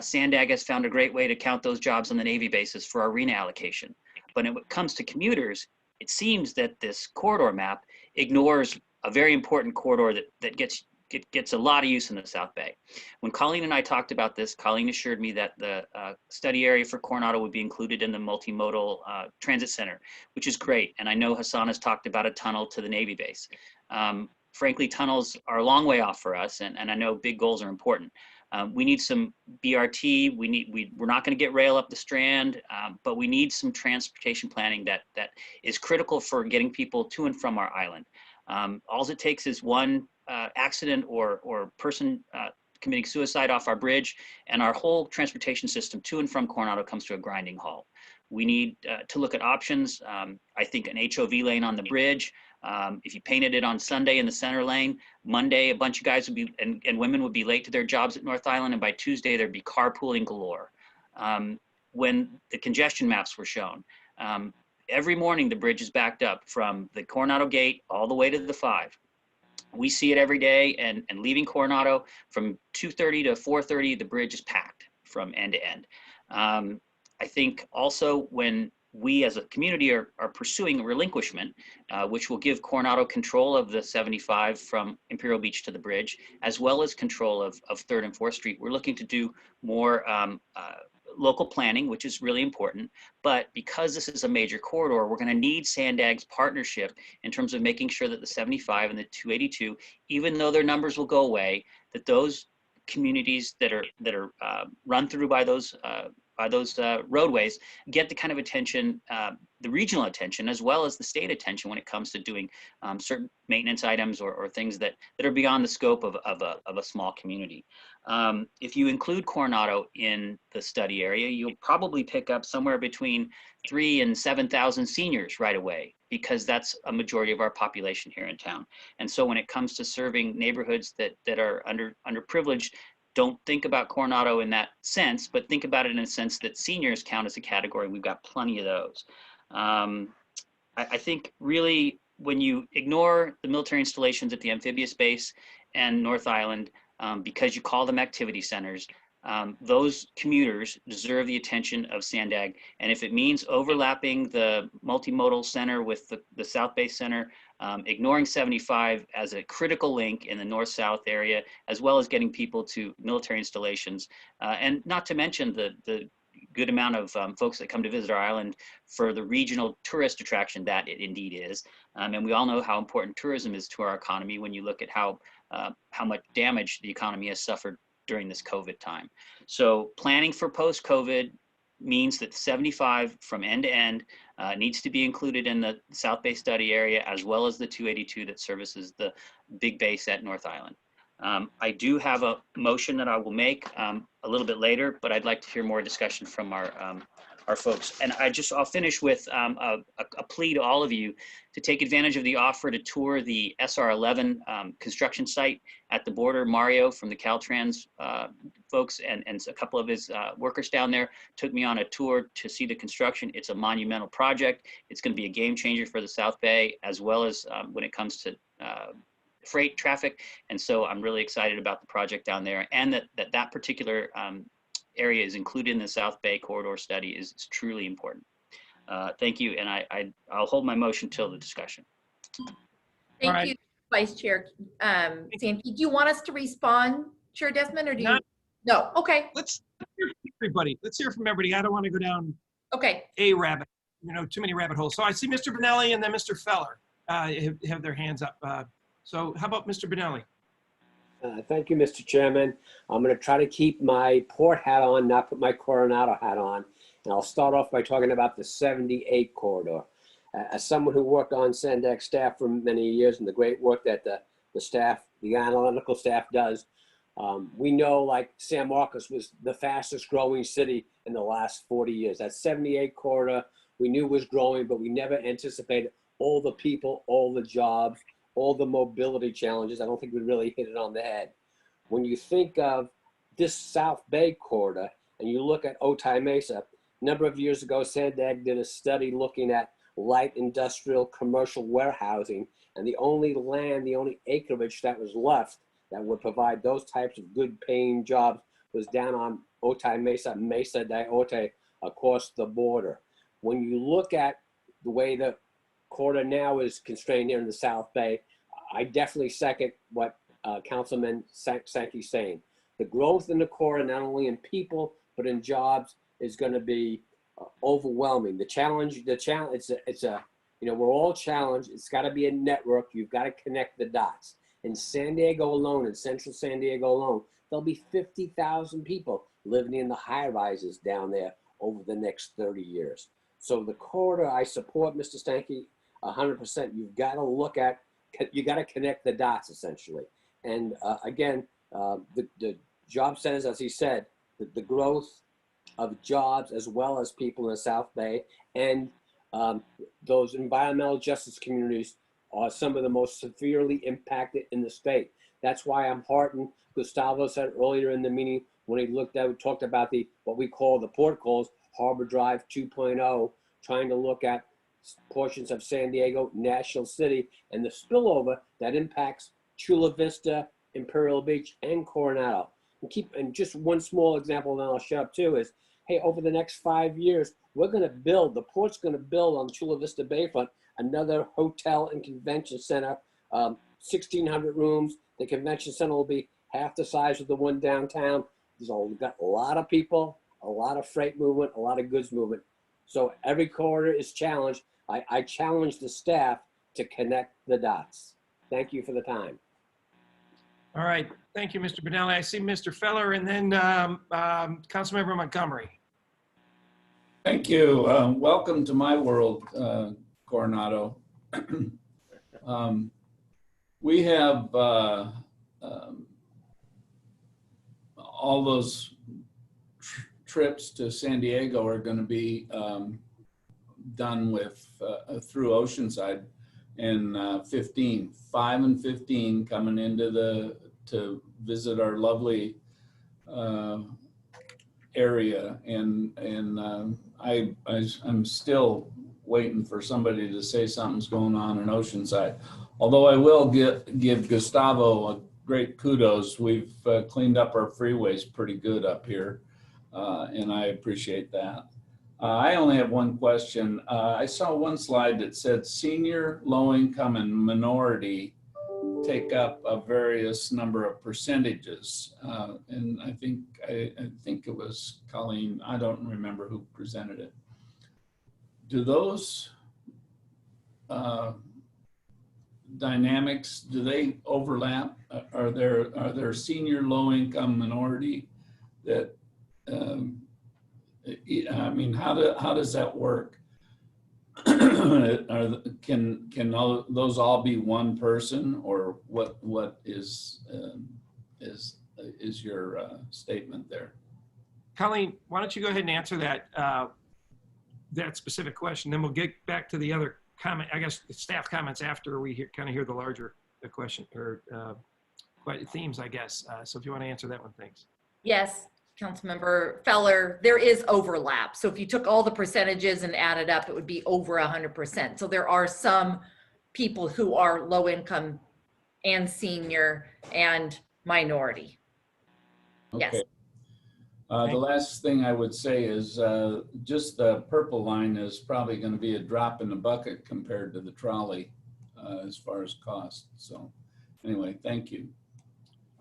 Sandag has found a great way to count those jobs on the Navy bases for our RENA allocation. But when it comes to commuters, it seems that this corridor map ignores a very important corridor that gets a lot of use in the South Bay. When Colleen and I talked about this, Colleen assured me that the study area for Coronado would be included in the multimodal transit center, which is great. And I know Hassan has talked about a tunnel to the Navy base. Frankly, tunnels are a long way off for us, and I know big goals are important. We need some BRT. We're not going to get rail up the Strand, but we need some transportation planning that is critical for getting people to and from our island. All it takes is one accident or person committing suicide off our bridge, and our whole transportation system to and from Coronado comes to a grinding halt. We need to look at options. I think an HOV lane on the bridge. If you painted it on Sunday in the center lane, Monday a bunch of guys would be and women would be late to their jobs at North Island, and by Tuesday there'd be carpooling galore. When the congestion maps were shown, every morning the bridge is backed up from the Coronado gate all the way to the 5. We see it every day, and leaving Coronado from 2:30 to 4:30, the bridge is packed from end to end. I think also when we as a community are pursuing a relinquishment, which will give Coronado control of the 75 from Imperial Beach to the bridge, as well as control of 3rd and 4th Street. We're looking to do more local planning, which is really important. But because this is a major corridor, we're going to need Sandag's partnership in terms of making sure that the 75 and the 282, even though their numbers will go away, that those communities that are run through by those roadways get the kind of attention, the regional attention, as well as the state attention when it comes to doing certain maintenance items or things that are beyond the scope of a small community. If you include Coronado in the study area, you'll probably pick up somewhere between 3,000 and 7,000 seniors right away, because that's a majority of our population here in town. And so when it comes to serving neighborhoods that are underprivileged, don't think about Coronado in that sense, but think about it in a sense that seniors count as a category. We've got plenty of those. I think really when you ignore the military installations at the amphibious base and North Island, because you call them activity centers, those commuters deserve the attention of Sandag. And if it means overlapping the multimodal center with the South Bay Center, ignoring 75 as a critical link in the north-south area, as well as getting people to military installations, and not to mention the good amount of folks that come to visit our island for the regional tourist attraction that it indeed is. And we all know how important tourism is to our economy when you look at how much damage the economy has suffered during this COVID time. So planning for post-COVID means that 75 from end to end needs to be included in the South Bay study area, as well as the 282 that services the big base at North Island. I do have a motion that I will make a little bit later, but I'd like to hear more discussion from our folks. And I'll finish with a plea to all of you to take advantage of the offer to tour the SR11 construction site at the border. Mario from the Caltrans folks and a couple of his workers down there took me on a tour to see the construction. It's a monumental project. It's going to be a game changer for the South Bay, as well as when it comes to freight traffic. And so I'm really excited about the project down there, and that particular area is included in the South Bay corridor study is truly important. Thank you, and I'll hold my motion till the discussion. Thank you, Vice Chair Sandy. Do you want us to respond, Chair Desmond, or do you? No. Okay. Let's hear from everybody. Let's hear from everybody. I don't want to go down too many rabbit holes. So I see Mr. Benelli and then Mr. Feller have their hands up. So how about Mr. Benelli? Thank you, Mr. Chairman. I'm going to try to keep my port hat on, not put my Coronado hat on. And I'll start off by talking about the 78 corridor. As someone who worked on Sandag staff for many years and the great work that the staff, the analytical staff does, we know like San Marcos was the fastest growing city in the last 40 years. That 78 corridor we knew was growing, but we never anticipated all the people, all the jobs, all the mobility challenges. I don't think we really hit it on the head. When you think of this South Bay corridor and you look at Otay Mesa, a number of years ago, Sandag did a study looking at light industrial commercial warehousing, and the only land, the only acreage that was left that would provide those types of good paying jobs was down on Otay Mesa, Mesa de Otay, across the border. When you look at the way the corridor now is constrained here in the South Bay, I definitely second what Councilman Sankey's saying. The growth in the corridor, not only in people, but in jobs, is going to be overwhelming. The challenge, we're all challenged. It's got to be a network. You've got to connect the dots. In San Diego alone, in central San Diego alone, there'll be 50,000 people living in the high rises down there over the next 30 years. So the corridor, I support Mr. Stanky 100%. You've got to look at, you got to connect the dots essentially. And again, the job centers, as he said, the growth of jobs as well as people in the South Bay, and those environmental justice communities are some of the most severely impacted in the state. That's why I'm heartened. Gustavo said earlier in the meeting when he talked about what we call the port calls, Harbor Drive 2.0, trying to look at portions of San Diego, National City, and the spillover that impacts Chula Vista, Imperial Beach, and Coronado. And just one small example, and then I'll shut up too, is, hey, over the next 5 years, the port's gonna build on Chula Vista Bayfront another hotel and convention center, 1,600 rooms. The convention center will be half the size of the one downtown. Got a lot of people, a lot of freight movement, a lot of goods movement. So every corridor is challenged. I challenge the staff to connect the dots. Thank you for the time. All right, thank you, Mr. Benelli. I see Mr. Feller and then Councilmember Montgomery. Thank you. Welcome to my world, Coronado. We have all those trips to San Diego are going to be done with through Oceanside in 5 and 15 coming into to visit our lovely area, and I'm still waiting for somebody to say something's going on in Oceanside. Although I will give Gustavo a great kudos. We've cleaned up our freeways pretty good up here, and I appreciate that. I only have one question. I saw one slide that said senior, low income, and minority take up a various number of percentages. And I think it was Colleen, I don't remember who presented it. Do those dynamics, do they overlap? Are there senior, low income, minority that, I mean, how does that work? Can those all be one person, or what is your statement there? Colleen, why don't you go ahead and answer that specific question, then we'll get back to the other comment, I guess the staff comments after we kind of hear the larger question or themes, I guess. So if you want to answer that one, thanks. Yes, Councilmember Feller, there is overlap. So if you took all the percentages and added up, it would be over 100%. So there are some people who are low income and senior and minority. Okay. Yes. The last thing I would say is just the purple line is probably going to be a drop in the bucket compared to the trolley as far as cost. So anyway, thank you.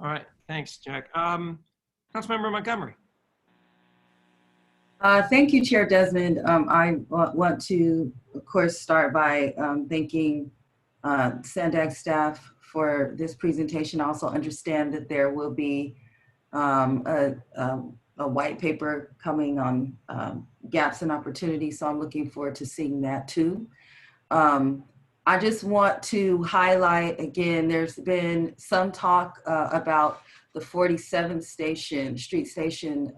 All right, thanks, Jack. Councilmember Montgomery. Thank you, Chair Desmond. I want to, of course, start by thanking SANDAG staff for this presentation. I also understand that there will be a white paper coming on gaps and opportunities, so I'm looking forward to seeing that too. I just want to highlight again, there's been some talk about the 47th Street Station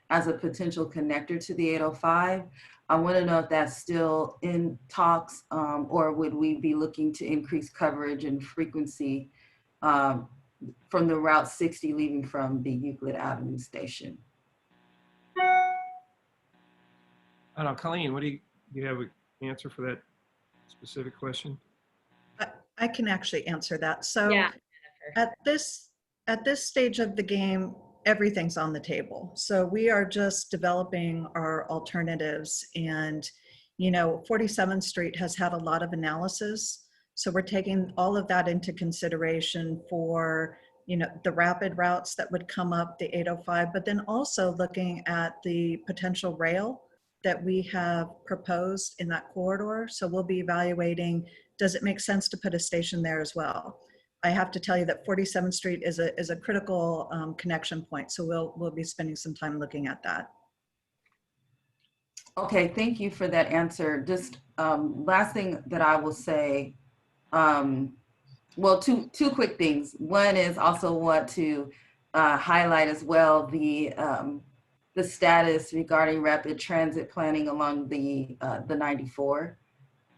as a potential connector to the 805. I want to know if that's still in talks, or would we be looking to increase coverage and frequency from the Route 60 leaving from the Euclid Avenue station? I don't know, Colleen, what do you have an answer for that specific question? I can actually answer that. So Yeah. at this stage of the game, everything's on the table. So we are just developing our alternatives, and 47th Street has had a lot of analysis. So we're taking all of that into consideration for the rapid routes that would come up the 805, but then also looking at the potential rail that we have proposed in that corridor. So we'll be evaluating, does it make sense to put a station there as well? I have to tell you that 47th Street is a critical connection point. So we'll be spending some time looking at that. Okay, thank you for that answer. Just last thing that I will say, well, two quick things. One is also want to highlight as well the status regarding rapid transit planning along the 94.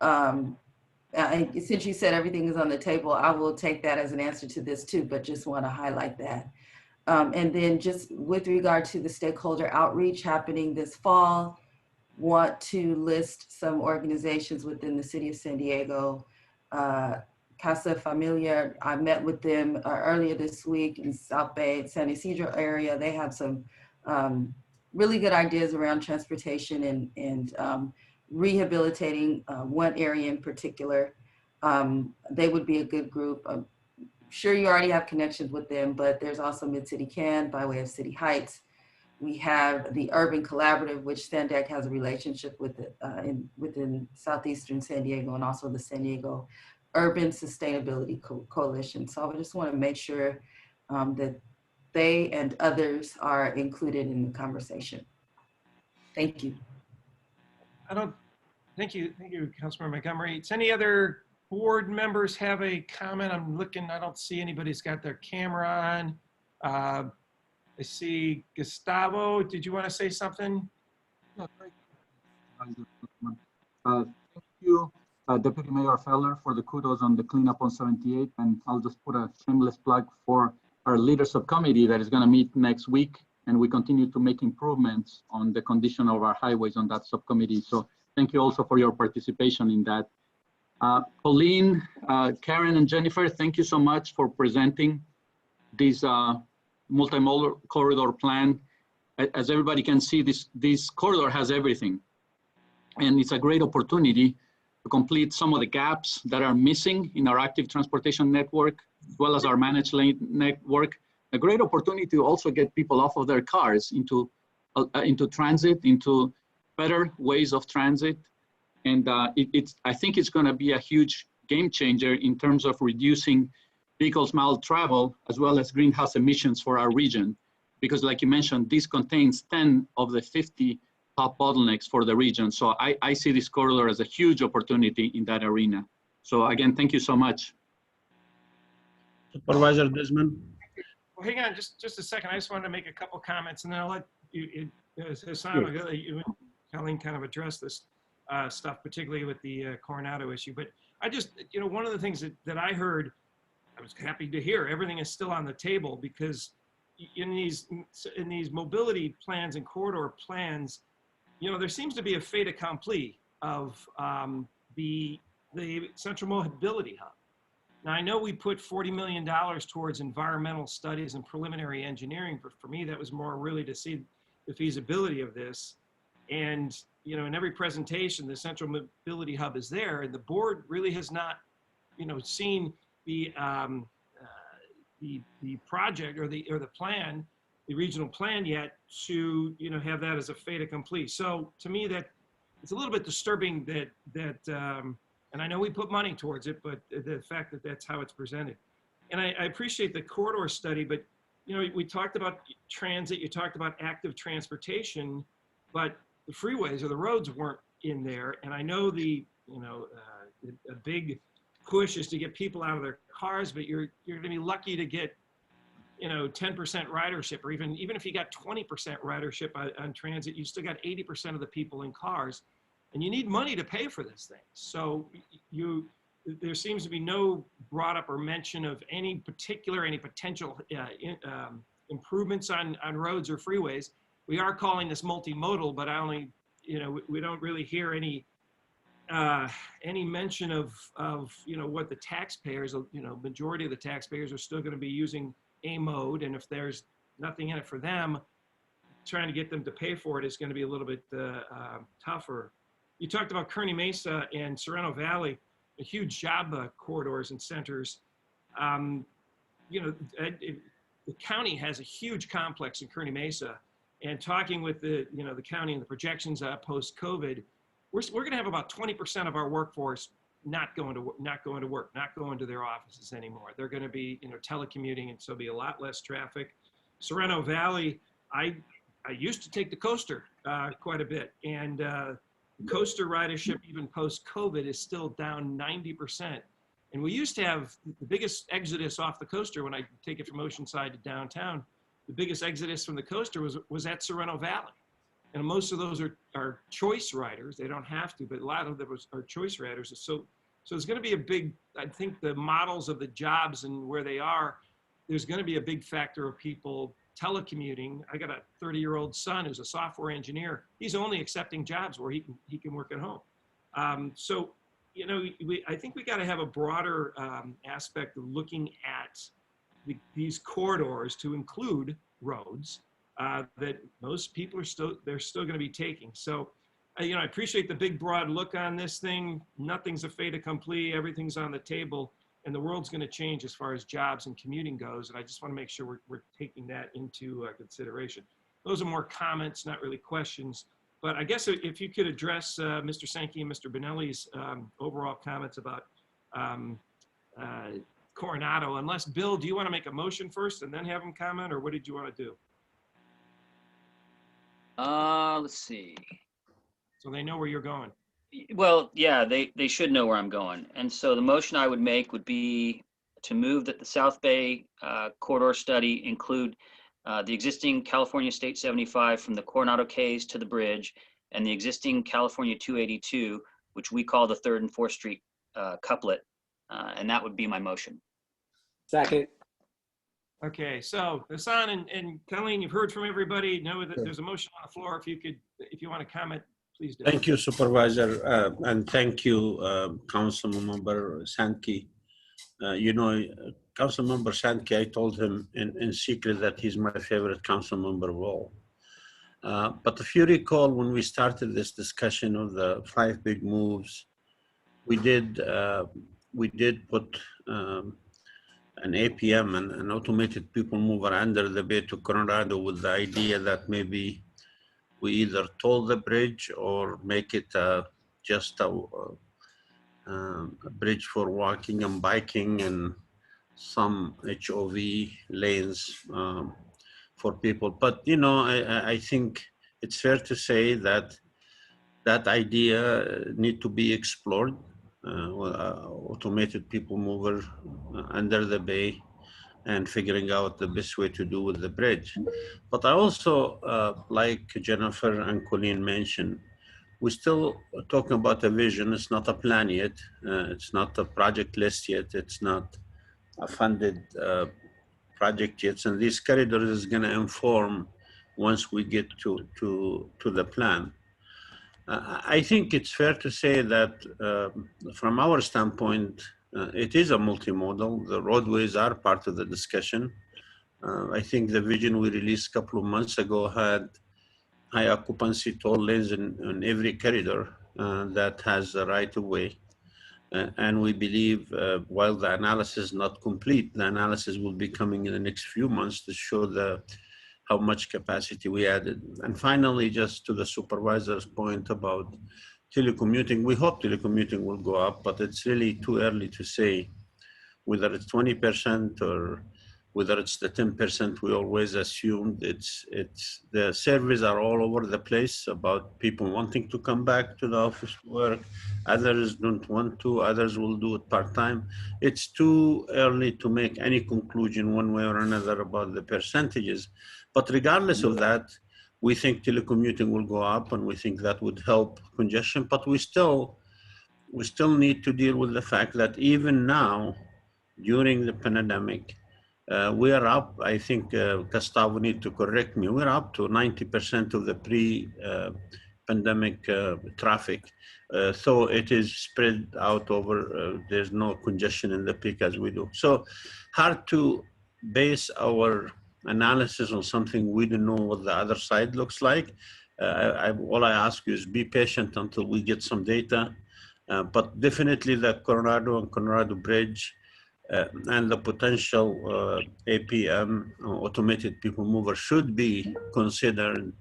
Since you said everything is on the table, I will take that as an answer to this too, but just want to highlight that. And then just with regard to the stakeholder outreach happening this fall, want to list some organizations within the city of San Diego. Casa Familia, I met with them earlier this week in South Bay, San Isidro area. They have some really good ideas around transportation and rehabilitating one area in particular. They would be a good group. I'm sure you already have connections with them, but there's also Mid-City Can by way of City Heights. We have the Urban Collaborative, which SANDAG has a relationship with within Southeastern San Diego, and also the San Diego Urban Sustainability Coalition. So I just want to make sure that they and others are included in the conversation. Thank you. Thank you, Councilmember Montgomery. Does any other board members have a comment? I'm looking, I don't see anybody's got their camera on. I see Gustavo. Did you want to say something? Yeah, great. Thank you, Deputy Mayor Feller, for the kudos on the cleanup on 78. And I'll just put a shameless plug for our leader subcommittee that is going to meet next week. And we continue to make improvements on the condition of our highways on that subcommittee. So thank you also for your participation in that. Pauline, Karen, and Jennifer, thank you so much for presenting this multimodal corridor plan. As everybody can see, this corridor has everything. And it's a great opportunity to complete some of the gaps that are missing in our active transportation network, as well as our managed lane network. A great opportunity to also get people off of their cars into transit, into better ways of transit. And I think it's going to be a huge game changer in terms of reducing vehicles mile travel, as well as greenhouse emissions for our region. Because like you mentioned, this contains 10 of the 50 top bottlenecks for the region. So I see this corridor as a huge opportunity in that arena. So again, thank you so much. Supervisor Desmond. Well, hang on just a second. I just wanted to make a couple comments, and then I'll let Hassan, you and Colleen kind of address this stuff, particularly with the Coronado issue. But I just, one of the things that I heard, I was happy to hear, everything is still on the table, because in these mobility plans and corridor plans, there seems to be a fait accompli of the Central Mobility Hub. Now, I know we put $40 million towards environmental studies and preliminary engineering, but for me, that was more really to see the feasibility of this. And, in every presentation, the Central Mobility Hub is there, and the board really has not, seen the project or the plan, the regional plan yet to, have that as a fait accompli. So to me, that it's a little bit disturbing that and I know we put money towards it, but the fact that that's how it's presented. And I appreciate the corridor study, but we talked about transit, you talked about active transportation, but the freeways or the roads weren't in there. And I know a big push is to get people out of their cars, but you're going to be lucky to get 10% ridership, or even if you got 20% ridership on transit, you still got 80% of the people in cars, and you need money to pay for this thing. So there seems to be no brought up or mention of any potential improvements on roads or freeways. We are calling this multimodal, but we don't really hear any mention of what the taxpayers, majority of the taxpayers are still going to be using a mode, and if there's nothing in it for them, trying to get them to pay for it is going to be a little bit tougher. You talked about Kearny Mesa and Sorrento Valley, a huge job corridors and centers. The county has a huge complex in Kearny Mesa, and talking with the county and the projections post-COVID, we're going to have about 20% of our workforce not going to work, not going to their offices anymore. They're going to be telecommuting, and so be a lot less traffic. Sorrento Valley, I used to take the coaster quite a bit, and coaster ridership even post-COVID is still down 90%. And we used to have the biggest exodus off the coaster when I take it from Oceanside to downtown the biggest exodus from the coaster was at Sorrento Valley. And most of those are choice riders. They don't have to, but a lot of them are choice riders. So it's going to be a big, I think the models of the jobs and where they are, there's going to be a big factor of people telecommuting. I got a 30-year-old son who's a software engineer. He's only accepting jobs where he can work at home. So, you know, I think we got to have a broader aspect of looking at these corridors to include roads that most people they're still going to be taking. So, you know, I appreciate the big broad look on this thing. Nothing's a fait accompli. Everything's on the table, and the world's going to change as far as jobs and commuting goes. And I just want to make sure we're taking that into consideration. Those are more comments, not really questions. But I guess if you could address Mr. Sankey and Mr. Bonelli's overall comments about Coronado, unless, Bill, do you want to make a motion first and then have them comment, or what did you want to do? Let's see. So they know where you're going. Well, yeah, they should know where I'm going. And so the motion I would make would be to move that the South Bay corridor study include the existing California State 75 from the Coronado Cays to the bridge, and the existing California 282, which we call the 3rd and 4th Street couplet. And that would be my motion. Second. Okay, so Hassan and Colleen, you've heard from everybody. Know that there's a motion on the floor. If you want to comment, please do. Thank you, Supervisor, and thank you, Councilmember Sankey. You know, Councilmember Sankey, I told him in secret that he's my favorite council member of all. But if you recall, when we started this discussion of the 5 big moves, we did put an APM, an automated people mover, under the bay to Colorado with the idea that maybe we either toll the bridge or make it just a bridge for walking and biking and some HOV lanes for people. But, you know, I think it's fair to say that that idea need to be explored. Automated people mover under the bay and figuring out the best way to do with the bridge. But I also, like Jennifer and Colleen mentioned, we're still talking about a vision. It's not a plan yet. It's not a project list yet. It's not a funded project yet. And these corridors is going to inform once we get to the plan. I think it's fair to say that from our standpoint, it is a multimodal. The roadways are part of the discussion. I think the vision we released a couple of months ago had high occupancy toll lanes in every corridor that has the right of way. And we believe while the analysis is not complete, the analysis will be coming in the next few months to show how much capacity we added. And finally, just to the supervisor's point about telecommuting, we hope telecommuting will go up, but it's really too early to say whether it's 20% or whether it's the 10% we always assumed. The surveys are all over the place about people wanting to come back to the office to work. Others don't want to, others will do it part-time. It's too early to make any conclusion one way or another about the percentages. But regardless of that, we think telecommuting will go up, and we think that would help congestion. But we still need to deal with the fact that even now, during the pandemic, we are up, I think Gustavo need to correct me, we're up to 90% of the pre-pandemic traffic. So it is spread out over, there's no congestion in the peak as we do. So hard to base our analysis on something we don't know what the other side looks like. All I ask you is be patient until we get some data. But definitely the Coronado and Colorado Bridge and the potential APM, automated people mover, should be considered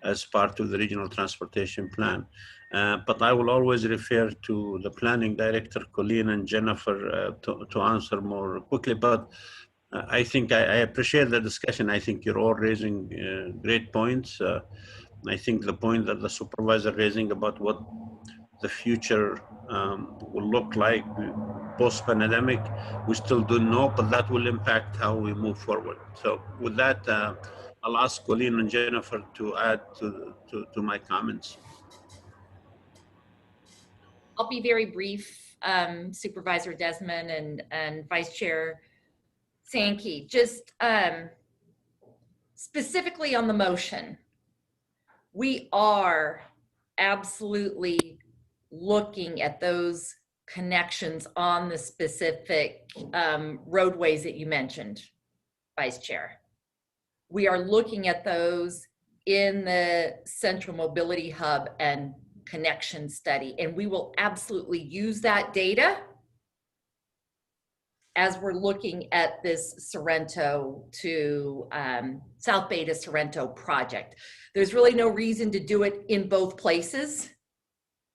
as part of the regional transportation plan. But I will always refer to the planning director, Colleen and Jennifer, to answer more quickly. But I think I appreciate the discussion. I think you're all raising great points. I think the point that the supervisor raising about what the future will look like post-pandemic. We still don't know, but that will impact how we move forward. So with that, I'll ask Colleen and Jennifer to add to my comments. I'll be very brief, Supervisor Desmond and Vice Chair Sankey. Just specifically on the motion, we are absolutely looking at those connections on the specific roadways that you mentioned, Vice Chair. We are looking at those in the Central Mobility Hub and connection study, and we will absolutely use that data as we're looking at this Sorrento to South Bay to Sorrento project. There's really no reason to do it in both places.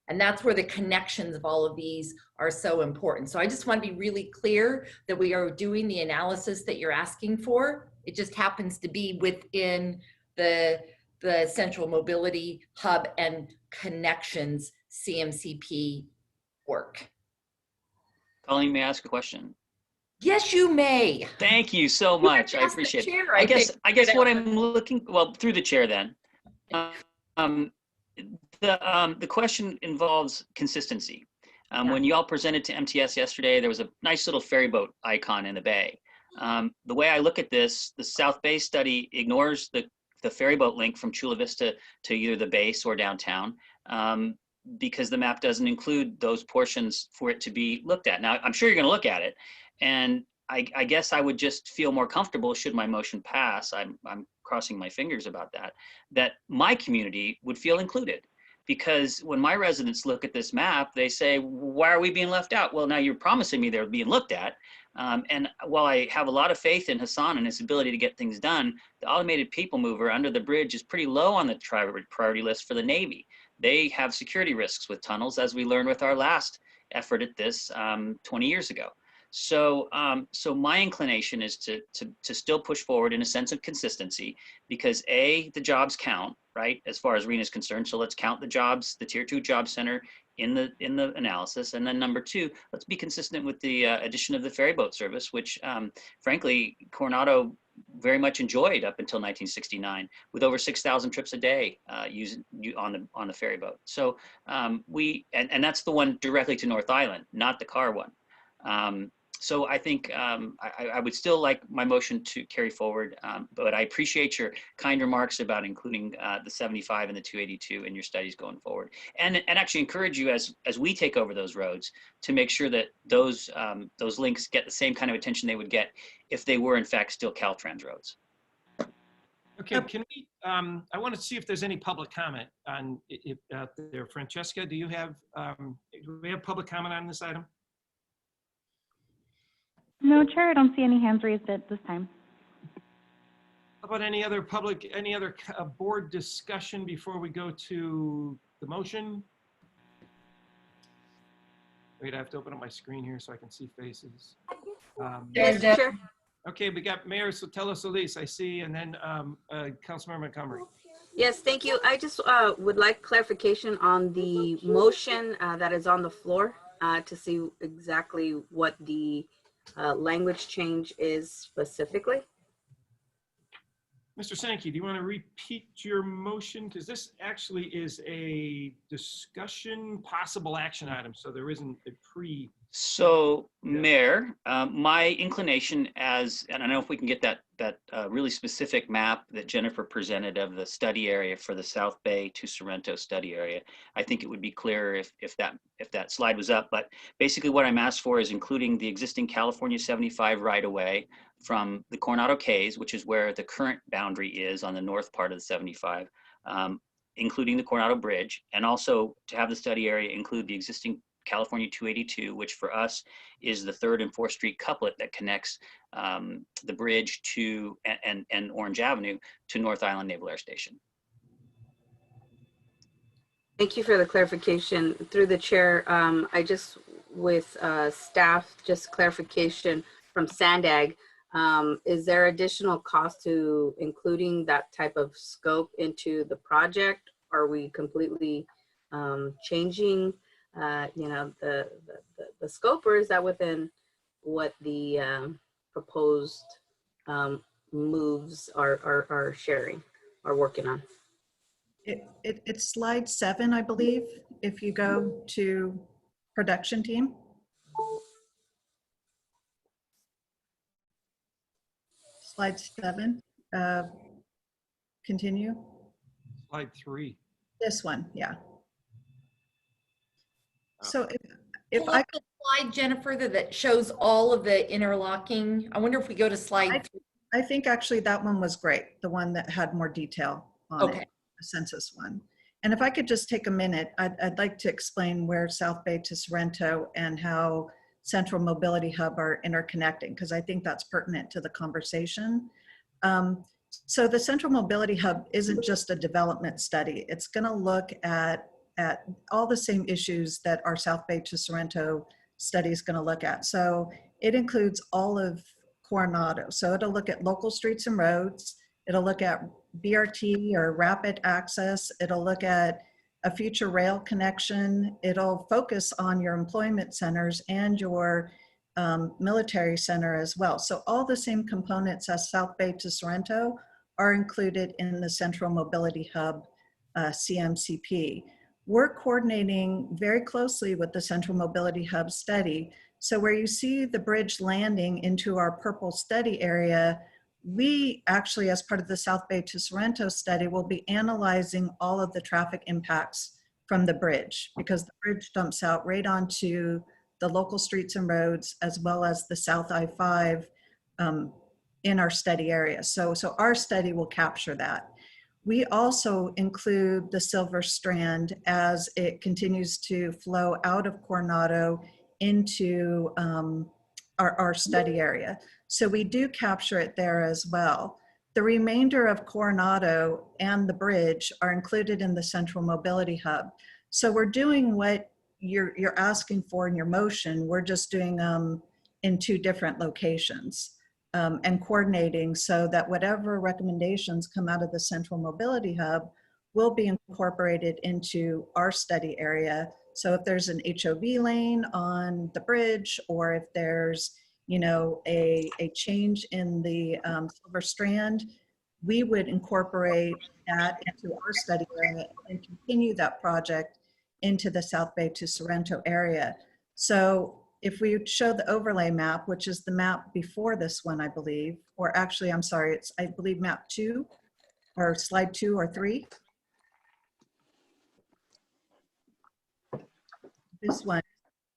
And that's where the connections of all of these are so important. So I just want to be really clear that we are doing the analysis that you're asking for. It just happens to be within the Central Mobility Hub and Connections CMCP work. Colleen, may I ask a question? Yes, you may. Thank you so much. I appreciate it. I guess what I'm looking, well, through the chair then. The question involves consistency. When you all presented to MTS yesterday, there was a nice little ferry boat icon in the bay. The way I look at this, the South Bay study ignores the ferry boat link from Chula Vista to either the base or downtown because the map doesn't include those portions for it to be looked at. Now, I'm sure you're going to look at it. And I guess I would just feel more comfortable should my motion pass. I'm crossing my fingers about that my community would feel included. Because when my residents look at this map, they say, why are we being left out? Well, now you're promising me they're being looked at. And while I have a lot of faith in Hassan and his ability to get things done, the automated people mover under the bridge is pretty low on the priority list for the Navy. They have security risks with tunnels, as we learned with our last effort at this 20 years ago. So my inclination is to still push forward in a sense of consistency because A, the jobs count, right, as far as RENA is concerned. So let's count the jobs, the Tier 2 job center in the analysis. And then number two, let's be consistent with the addition of the ferry boat service, which frankly, Coronado very much enjoyed up until 1969 with over 6,000 trips a day on the ferry boat. So and that's the one directly to North Island, not the car one. So I think I would still like my motion to carry forward, but I appreciate your kind remarks about including the 75 and the 282 in your studies going forward, and actually encourage you as we take over those roads to make sure that those links get the same kind of attention they would get if they were in fact still Caltrans roads. Okay, can we? I want to see if there's any public comment on it out there. Francesca, do you have? Do we have public comment on this item? No, Chair, I don't see any hands raised at this time. How about any other board discussion before we go to the motion? Wait, I have to open up my screen here so I can see faces. Mr. Chair. Okay, we got Mayor Sotelo Solis, I see, and then Councilmember Montgomery. Yes, thank you. I just would like clarification on the motion that is on the floor to see exactly what the language change is specifically. Mr. Sankey, do you want to repeat your motion? Because this actually is a discussion, possible action item, so there isn't a pre. So, Mayor, my inclination and I don't know if we can get that really specific map that Jennifer presented of the study area for the South Bay to Sorrento study area. I think it would be clearer if that slide was up. But basically, what I'm asked for is including the existing California 75 right-of-way from the Coronado Cays, which is where the current boundary is on the north part of the 75, including the Coronado Bridge, and also to have the study area include the existing California 282, which for us is the 3rd and 4th Street couplet that connects the bridge to and Orange Avenue to North Island Naval Air Station. Thank you for the clarification. Through the chair, I just, with staff, just clarification from Sandag, is there additional cost to including that type of scope into the project? Are we completely changing the scope, or is that within what the proposed moves are sharing, are working on? It's slide 7, I believe, if you go to production team. Slide 7, continue. Slide 3. This one, yeah. So Pull up the slide, Jennifer, that shows all of the interlocking. I wonder if we go to slide 3. I think actually that one was great, the one that had more detail on Okay. it, the census one. And if I could just take a minute, I'd like to explain where South Bay to Sorrento and how Central Mobility Hub are interconnecting, because I think that's pertinent to the conversation. So the Central Mobility Hub isn't just a development study. It's going to look at all the same issues that our South Bay to Sorrento study is going to look at. So it includes all of Coronado. So it'll look at local streets and roads. It'll look at BRT or rapid access. It'll look at a future rail connection. It'll focus on your employment centers and your military center as well. So all the same components as South Bay to Sorrento are included in the Central Mobility Hub CMCP. We're coordinating very closely with the Central Mobility Hub study. So where you see the bridge landing into our purple study area, we actually, as part of the South Bay to Sorrento study, will be analyzing all of the traffic impacts from the bridge, because the bridge dumps out right onto the local streets and roads, as well as the South I-5 in our study area. So our study will capture that. We also include the Silver Strand as it continues to flow out of Coronado into our study area. So we do capture it there as well. The remainder of Coronado and the bridge are included in the Central Mobility Hub. So we're doing what you're asking for in your motion. We're just doing in 2 different locations and coordinating so that whatever recommendations come out of the Central Mobility Hub will be incorporated into our study area. So if there's an HOV lane on the bridge, or if there's, you know, a change in the Silver Strand, we would incorporate that into our study area and continue that project into the South Bay to Sorrento area. So if we show the overlay map, which is the map before this one, I believe, or actually, I'm sorry, it's, I believe, map 2 or slide 2 or 3. This one.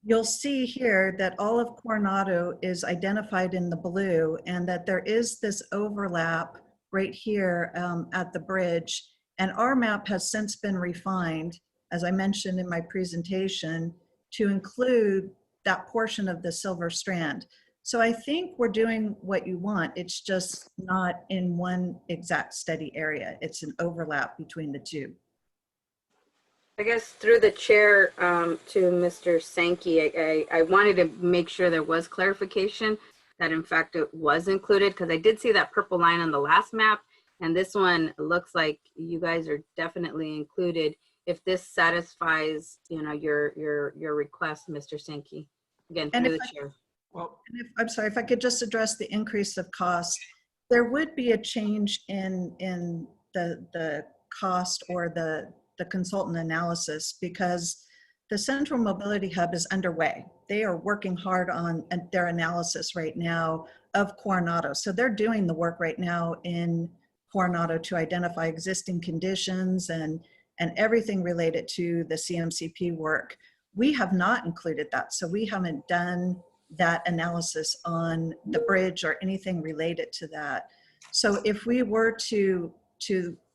You'll see here that all of Coronado is identified in the blue, and that there is this overlap right here at the bridge. And our map has since been refined, as I mentioned in my presentation, to include that portion of the Silver Strand. So I think we're doing what you want. It's just not in one exact study area. It's an overlap between the 2. I guess through the chair to Mr. Sankey, I wanted to make sure there was clarification that in fact it was included, because I did see that purple line on the last map, and this one looks like you guys are definitely included. If this satisfies, you know, your request, Mr. Sankey, again, through the chair. Well, I'm sorry, if I could just address the increase of cost. There would be a change in the cost or the consultant analysis, because the Central Mobility Hub is underway. They are working hard on their analysis right now of Coronado. So they're doing the work right now in Coronado to identify existing conditions and everything related to the CMCP work. We have not included that. So we haven't done that analysis on the bridge or anything related to that. So if we were to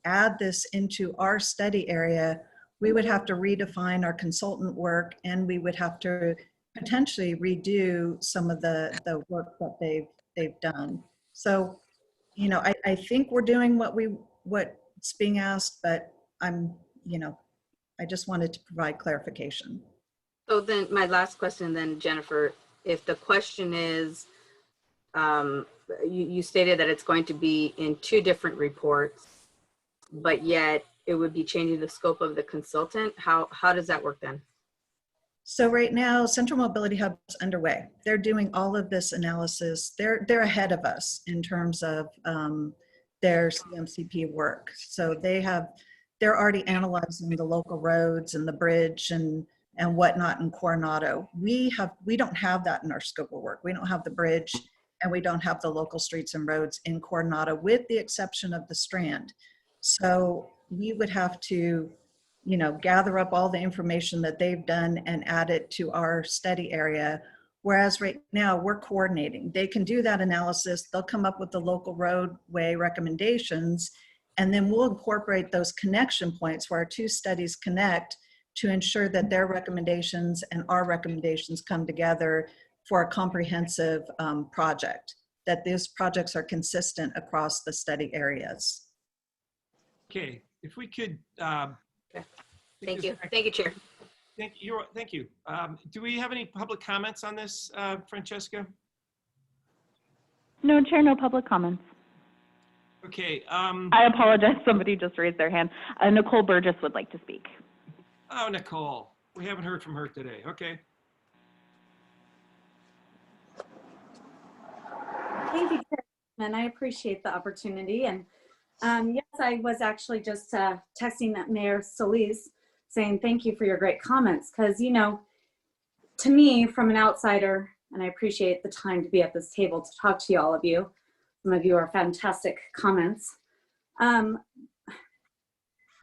add this into our study area, we would have to redefine our consultant work, and we would have to potentially redo some of the work that they've done. So, you know, I think we're doing what's being asked, but I just wanted to provide clarification. So then my last question then, Jennifer, if the question is, you stated that it's going to be in 2 different reports, but yet it would be changing the scope of the consultant. How does that work then? So right now, Central Mobility Hub is underway. They're doing all of this analysis. They're ahead of us in terms of their CMCP work. So they're already analyzing the local roads and the bridge and whatnot in Coronado. We don't have that in our scope of work. We don't have the bridge and we don't have the local streets and roads in Coronado, with the exception of the Strand. So we would have to, gather up all the information that they've done and add it to our study area. Whereas right now we're coordinating. They can do that analysis. They'll come up with the local roadway recommendations, and then we'll incorporate those connection points where our two studies connect to ensure that their recommendations and our recommendations come together for a comprehensive project, that these projects are consistent across the study areas. Okay, if we could. Thank you. Thank you, Chair. Thank you. Do we have any public comments on this, Francesca? No, Chair, no public comments. Okay. I apologize. Somebody just raised their hand. Nicole Burgess would like to speak. Oh, Nicole. We haven't heard from her today. Okay. Thank you, Chairman. I appreciate the opportunity. And yes, I was actually just texting Mayor Solis saying thank you for your great comments. Because, to me, from an outsider, and I appreciate the time to be at this table to talk to all of you. Some of you are fantastic comments. It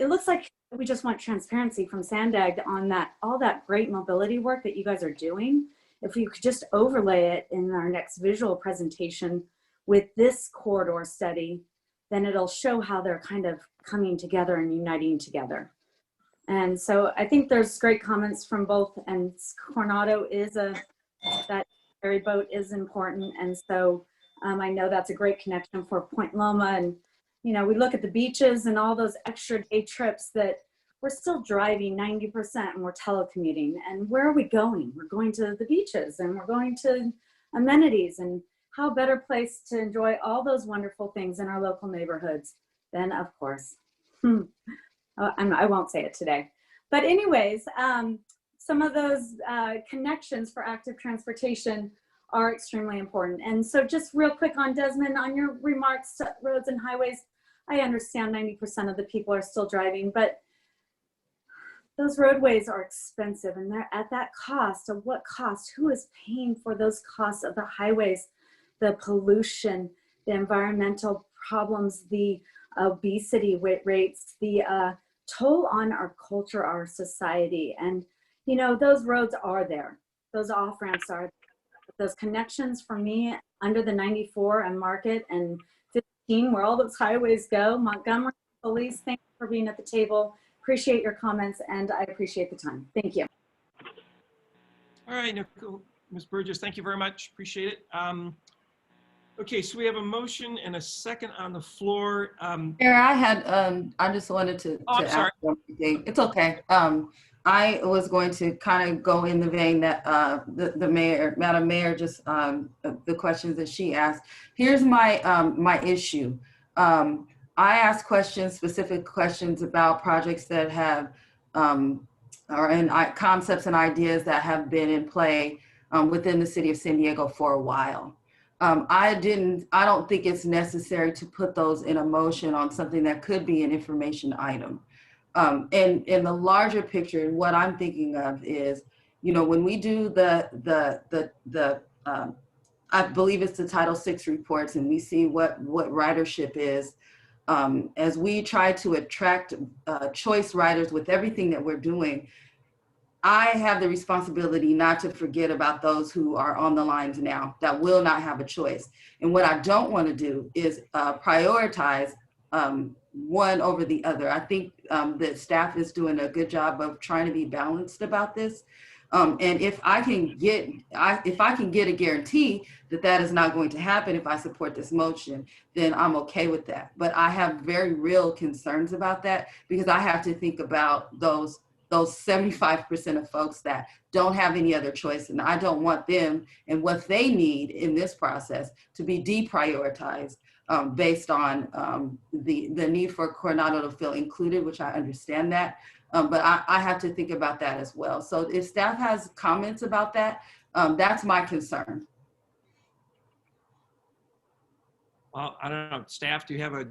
looks like we just want transparency from Sandag on all that great mobility work that you guys are doing. If you could just overlay it in our next visual presentation with this corridor study, then it'll show how they're kind of coming together and uniting together. And so I think there's great comments from both, and Coronado is that ferry boat is important. And so I know that's a great connection for Point Loma. And, we look at the beaches and all those extra day trips that we're still driving 90% and we're telecommuting. And where are we going? We're going to the beaches and we're going to amenities, and how better place to enjoy all those wonderful things in our local neighborhoods than, of course, I won't say it today. But anyways, some of those connections for active transportation are extremely important. And so just real quick on Desmond, on your remarks, roads and highways, I understand 90% of the people are still driving, but those roadways are expensive, and they're at that cost. Of what cost? Who is paying for those costs of the highways, the pollution, the environmental problems, the obesity rates, the toll on our culture, our society? And, those roads are there. Those off-ramps are there. Those connections for me under the 94 and Market and 15, where all those highways go. Montgomery, Police, thank you for being at the table. Appreciate your comments, and I appreciate the time. Thank you. All right, Nicole, Ms. Burgess, thank you very much. Appreciate it. Okay, so we have a motion and a second on the floor. Mayor, I just wanted to I'm sorry. ask one thing. It's okay. I was going to kind of go in the vein that the mayor, Madam Mayor, just the questions that she asked. Here's my my issue. I asked specific questions about projects that have concepts and ideas that have been in play within the city of San Diego for a while. I don't think it's necessary to put those in a motion on something that could be an information item. And in the larger picture, what I'm thinking of is, when we do I believe it's the Title VI reports, and we see what ridership is, as we try to attract choice riders with everything that we're doing, I have the responsibility not to forget about those who are on the lines now that will not have a choice. And what I don't want to do is prioritize one over the other. I think that staff is doing a good job of trying to be balanced about this. And if I can get a guarantee that that is not going to happen if I support this motion, then I'm okay with that. But I have very real concerns about that, because I have to think about those 75% of folks that don't have any other choice, and I don't want them and what they need in this process to be deprioritized based on the need for Coronado to feel included, which I understand that. But I have to think about that as well. So if staff has comments about that, that's my concern. Well, I don't know, staff, do you have a?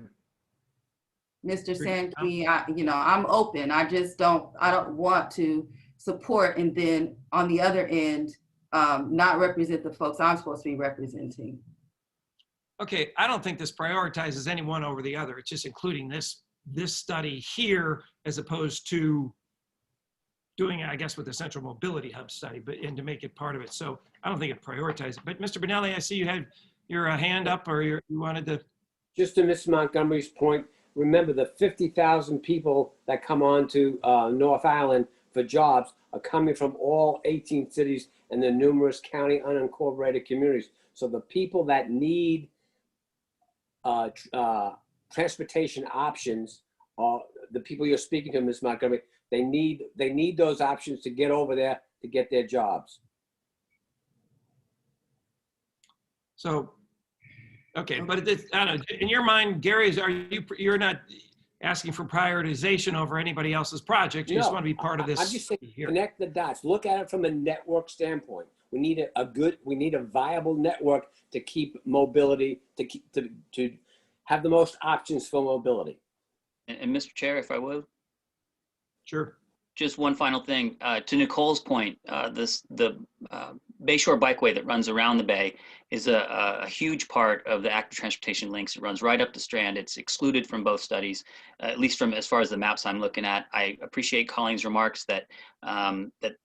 Mr. Sankey, I'm open. I don't want to support and then on the other end, not represent the folks I'm supposed to be representing. Okay, I don't think this prioritizes any one over the other. It's just including this study here as opposed to doing, I guess, with the Central Mobility Hub study, and to make it part of it. So I don't think it prioritizes. But Mr. Benelli, I see you had your hand up, or you wanted to. Just to Ms. Montgomery's point, remember the 50,000 people that come on to North Island for jobs are coming from all 18 cities and the numerous county unincorporated communities. So the people that need transportation options are the people you're speaking to, Ms. Montgomery. They need those options to get over there to get their jobs. So, okay, but I don't know, in your mind, Gary, you're not asking for prioritization over anybody else's project. You just want to be part of this. I'm just saying, connect the dots. Look at it from a network standpoint. We need we need a viable network to keep mobility, to have the most options for mobility. And Mr. Chair, if I would. Sure. Just one final thing, to Nicole's point, the Bayshore Bikeway that runs around the bay is a huge part of the active transportation links. It runs right up the Strand. It's excluded from both studies, at least from as far as the maps I'm looking at. I appreciate Colleen's remarks that that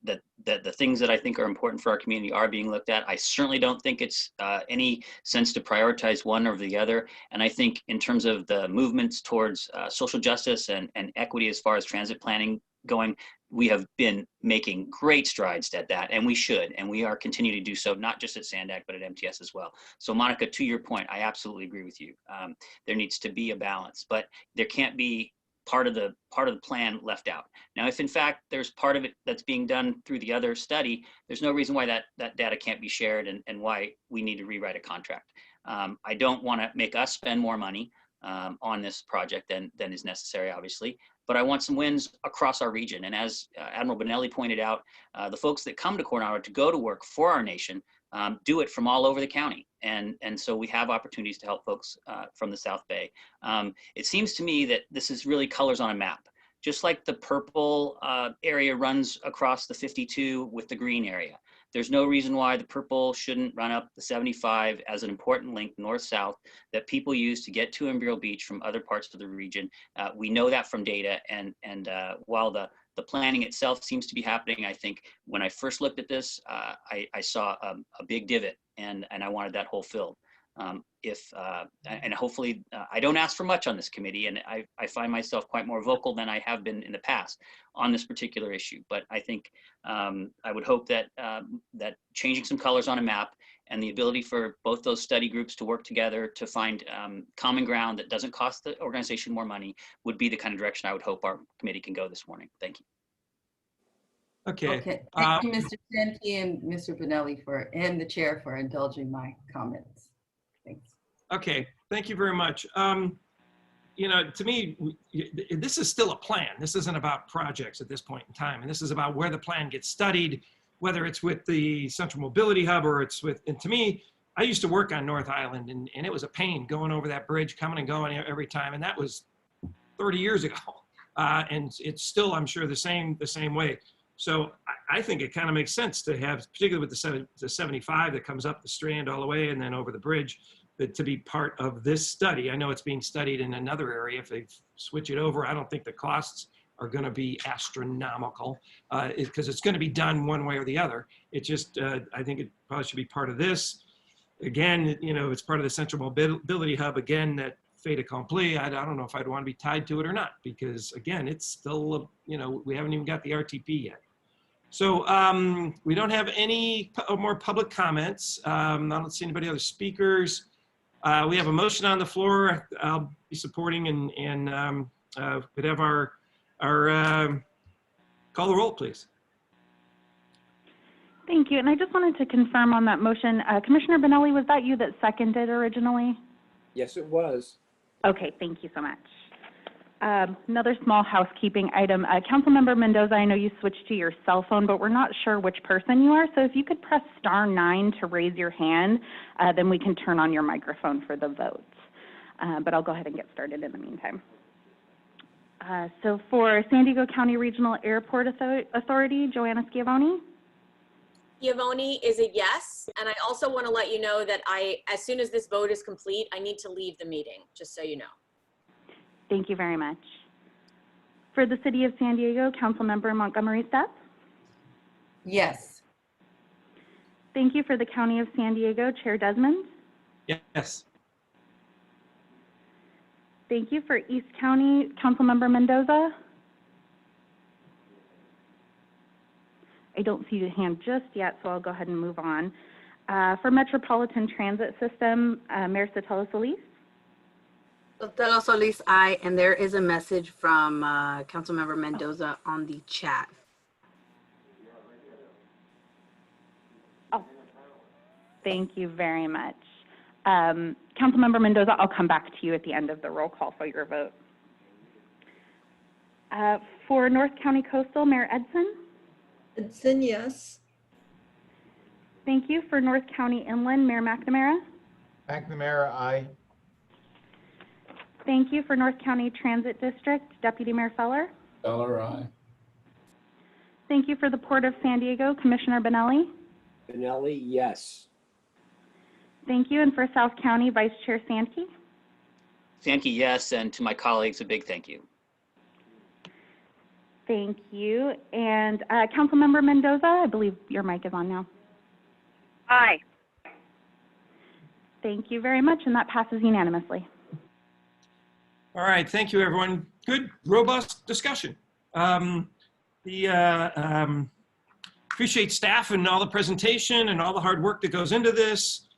the things that I think are important for our community are being looked at. I certainly don't think it's any sense to prioritize one over the other. And I think in terms of the movements towards social justice and equity as far as transit planning going, we have been making great strides at that, and we should, and we are continuing to do so, not just at Sandag, but at MTS as well. So Monica, to your point, I absolutely agree with you. There needs to be a balance, but there can't be part of the plan left out. Now, if in fact there's part of it that's being done through the other study, there's no reason why that data can't be shared and why we need to rewrite a contract. I don't want to make us spend more money on this project than is necessary, obviously, but I want some wins across our region. And as Admiral Benelli pointed out, the folks that come to Coronado to go to work for our nation do it from all over the county. And so we have opportunities to help folks from the South Bay. It seems to me that this is really colors on a map. Just like the purple area runs across the 52 with the green area. There's no reason why the purple shouldn't run up the 75 as an important link north-south that people use to get to Imperial Beach from other parts of the region. We know that from data, and while the planning itself seems to be happening, I think when I first looked at this, I saw a big divot, and I wanted that hole filled. And hopefully, I don't ask for much on this committee, and I find myself quite more vocal than I have been in the past on this particular issue. But I think I would hope that that changing some colors on a map and the ability for both those study groups to work together to find common ground that doesn't cost the organization more money would be the kind of direction I would hope our committee can go this morning. Thank you. Okay. Thank you, Mr. Sankey and Mr. Benelli and the chair for indulging my comments. Thanks. Okay, thank you very much. To me, this is still a plan. This isn't about projects at this point in time. And this is about where the plan gets studied, whether it's with the Central Mobility Hub or it's with, and to me, I used to work on North Island and it was a pain going over that bridge, coming and going every time. And that was 30 years ago. And it's still, I'm sure, the same way. So I think it kind of makes sense to have, particularly with the 75 that comes up the Strand all the way and then over the bridge, to be part of this study. I know it's being studied in another area. If they switch it over, I don't think the costs are going to be astronomical because it's going to be done one way or the other. It just, I think it probably should be part of this. Again, it's part of the Central Mobility Hub. Again, that fait accompli, I don't know if I'd want to be tied to it or not, because again, it's still, we haven't even got the RTP yet. So we don't have any more public comments. I don't see anybody other speakers. We have a motion on the floor. I'll be supporting and could have our call the roll, please. Thank you. And I just wanted to confirm on that motion, Commissioner Benelli, was that you that seconded originally? Yes, it was. Okay, thank you so much. Another small housekeeping item. Councilmember Mendoza, I know you switched to your cell phone, but we're not sure which person you are. So if you could press *9 to raise your hand, then we can turn on your microphone for the vote. But I'll go ahead and get started in the meantime. So for San Diego County Regional Airport Authority, Joanna Schiavone. Schiavone is a yes. And I also want to let you know that as soon as this vote is complete, I need to leave the meeting, just so you know. Thank you very much. For the City of San Diego, Councilmember Montgomery Stepp. Yes. Thank you. For the County of San Diego, Chair Desmond. Yes. Thank you. For East County, Councilmember Mendoza. I don't see the hand just yet, so I'll go ahead and move on. For Metropolitan Transit System, Mayor Sotelo Solis. Sotelo Solis, aye. And there is a message from Councilmember Mendoza on the chat. Oh, thank you very much. Councilmember Mendoza, I'll come back to you at the end of the roll call for your vote. For North County Coastal, Mayor Edson. Edson, yes. Thank you. For North County Inland, Mayor McNamara. McNamara, aye. Thank you. For North County Transit District, Deputy Mayor Feller. Feller, aye. Thank you. For the Port of San Diego, Commissioner Benelli. Benelli, yes. Thank you. And for South County, Vice Chair Sankey. Sankey, yes. And to my colleagues, a big thank you. Thank you. And Councilmember Mendoza, I believe your mic is on now. Aye. Thank you very much, and that passes unanimously. All right, thank you, everyone. Good, robust discussion. Appreciate staff and all the presentation and all the hard work that goes into this.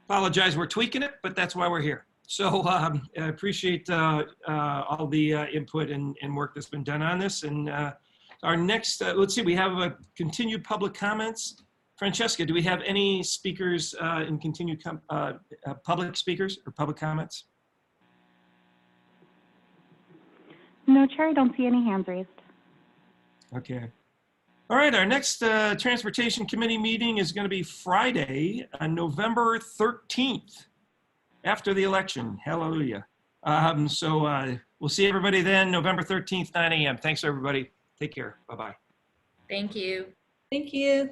Apologize, we're tweaking it, but that's why we're here. So I appreciate all the input and work that's been done on this. And our next, let's see, we have continued public comments. Francesca, do we have any speakers in continued public speakers or public comments? No, Chair, I don't see any hands raised. Okay. All right, our next Transportation Committee meeting is going to be Friday on November 13th, after the election. Hallelujah. We'll see everybody then, November 13th, 9 a.m. Thanks, everybody. Take care. Bye-bye. Thank you. Thank you.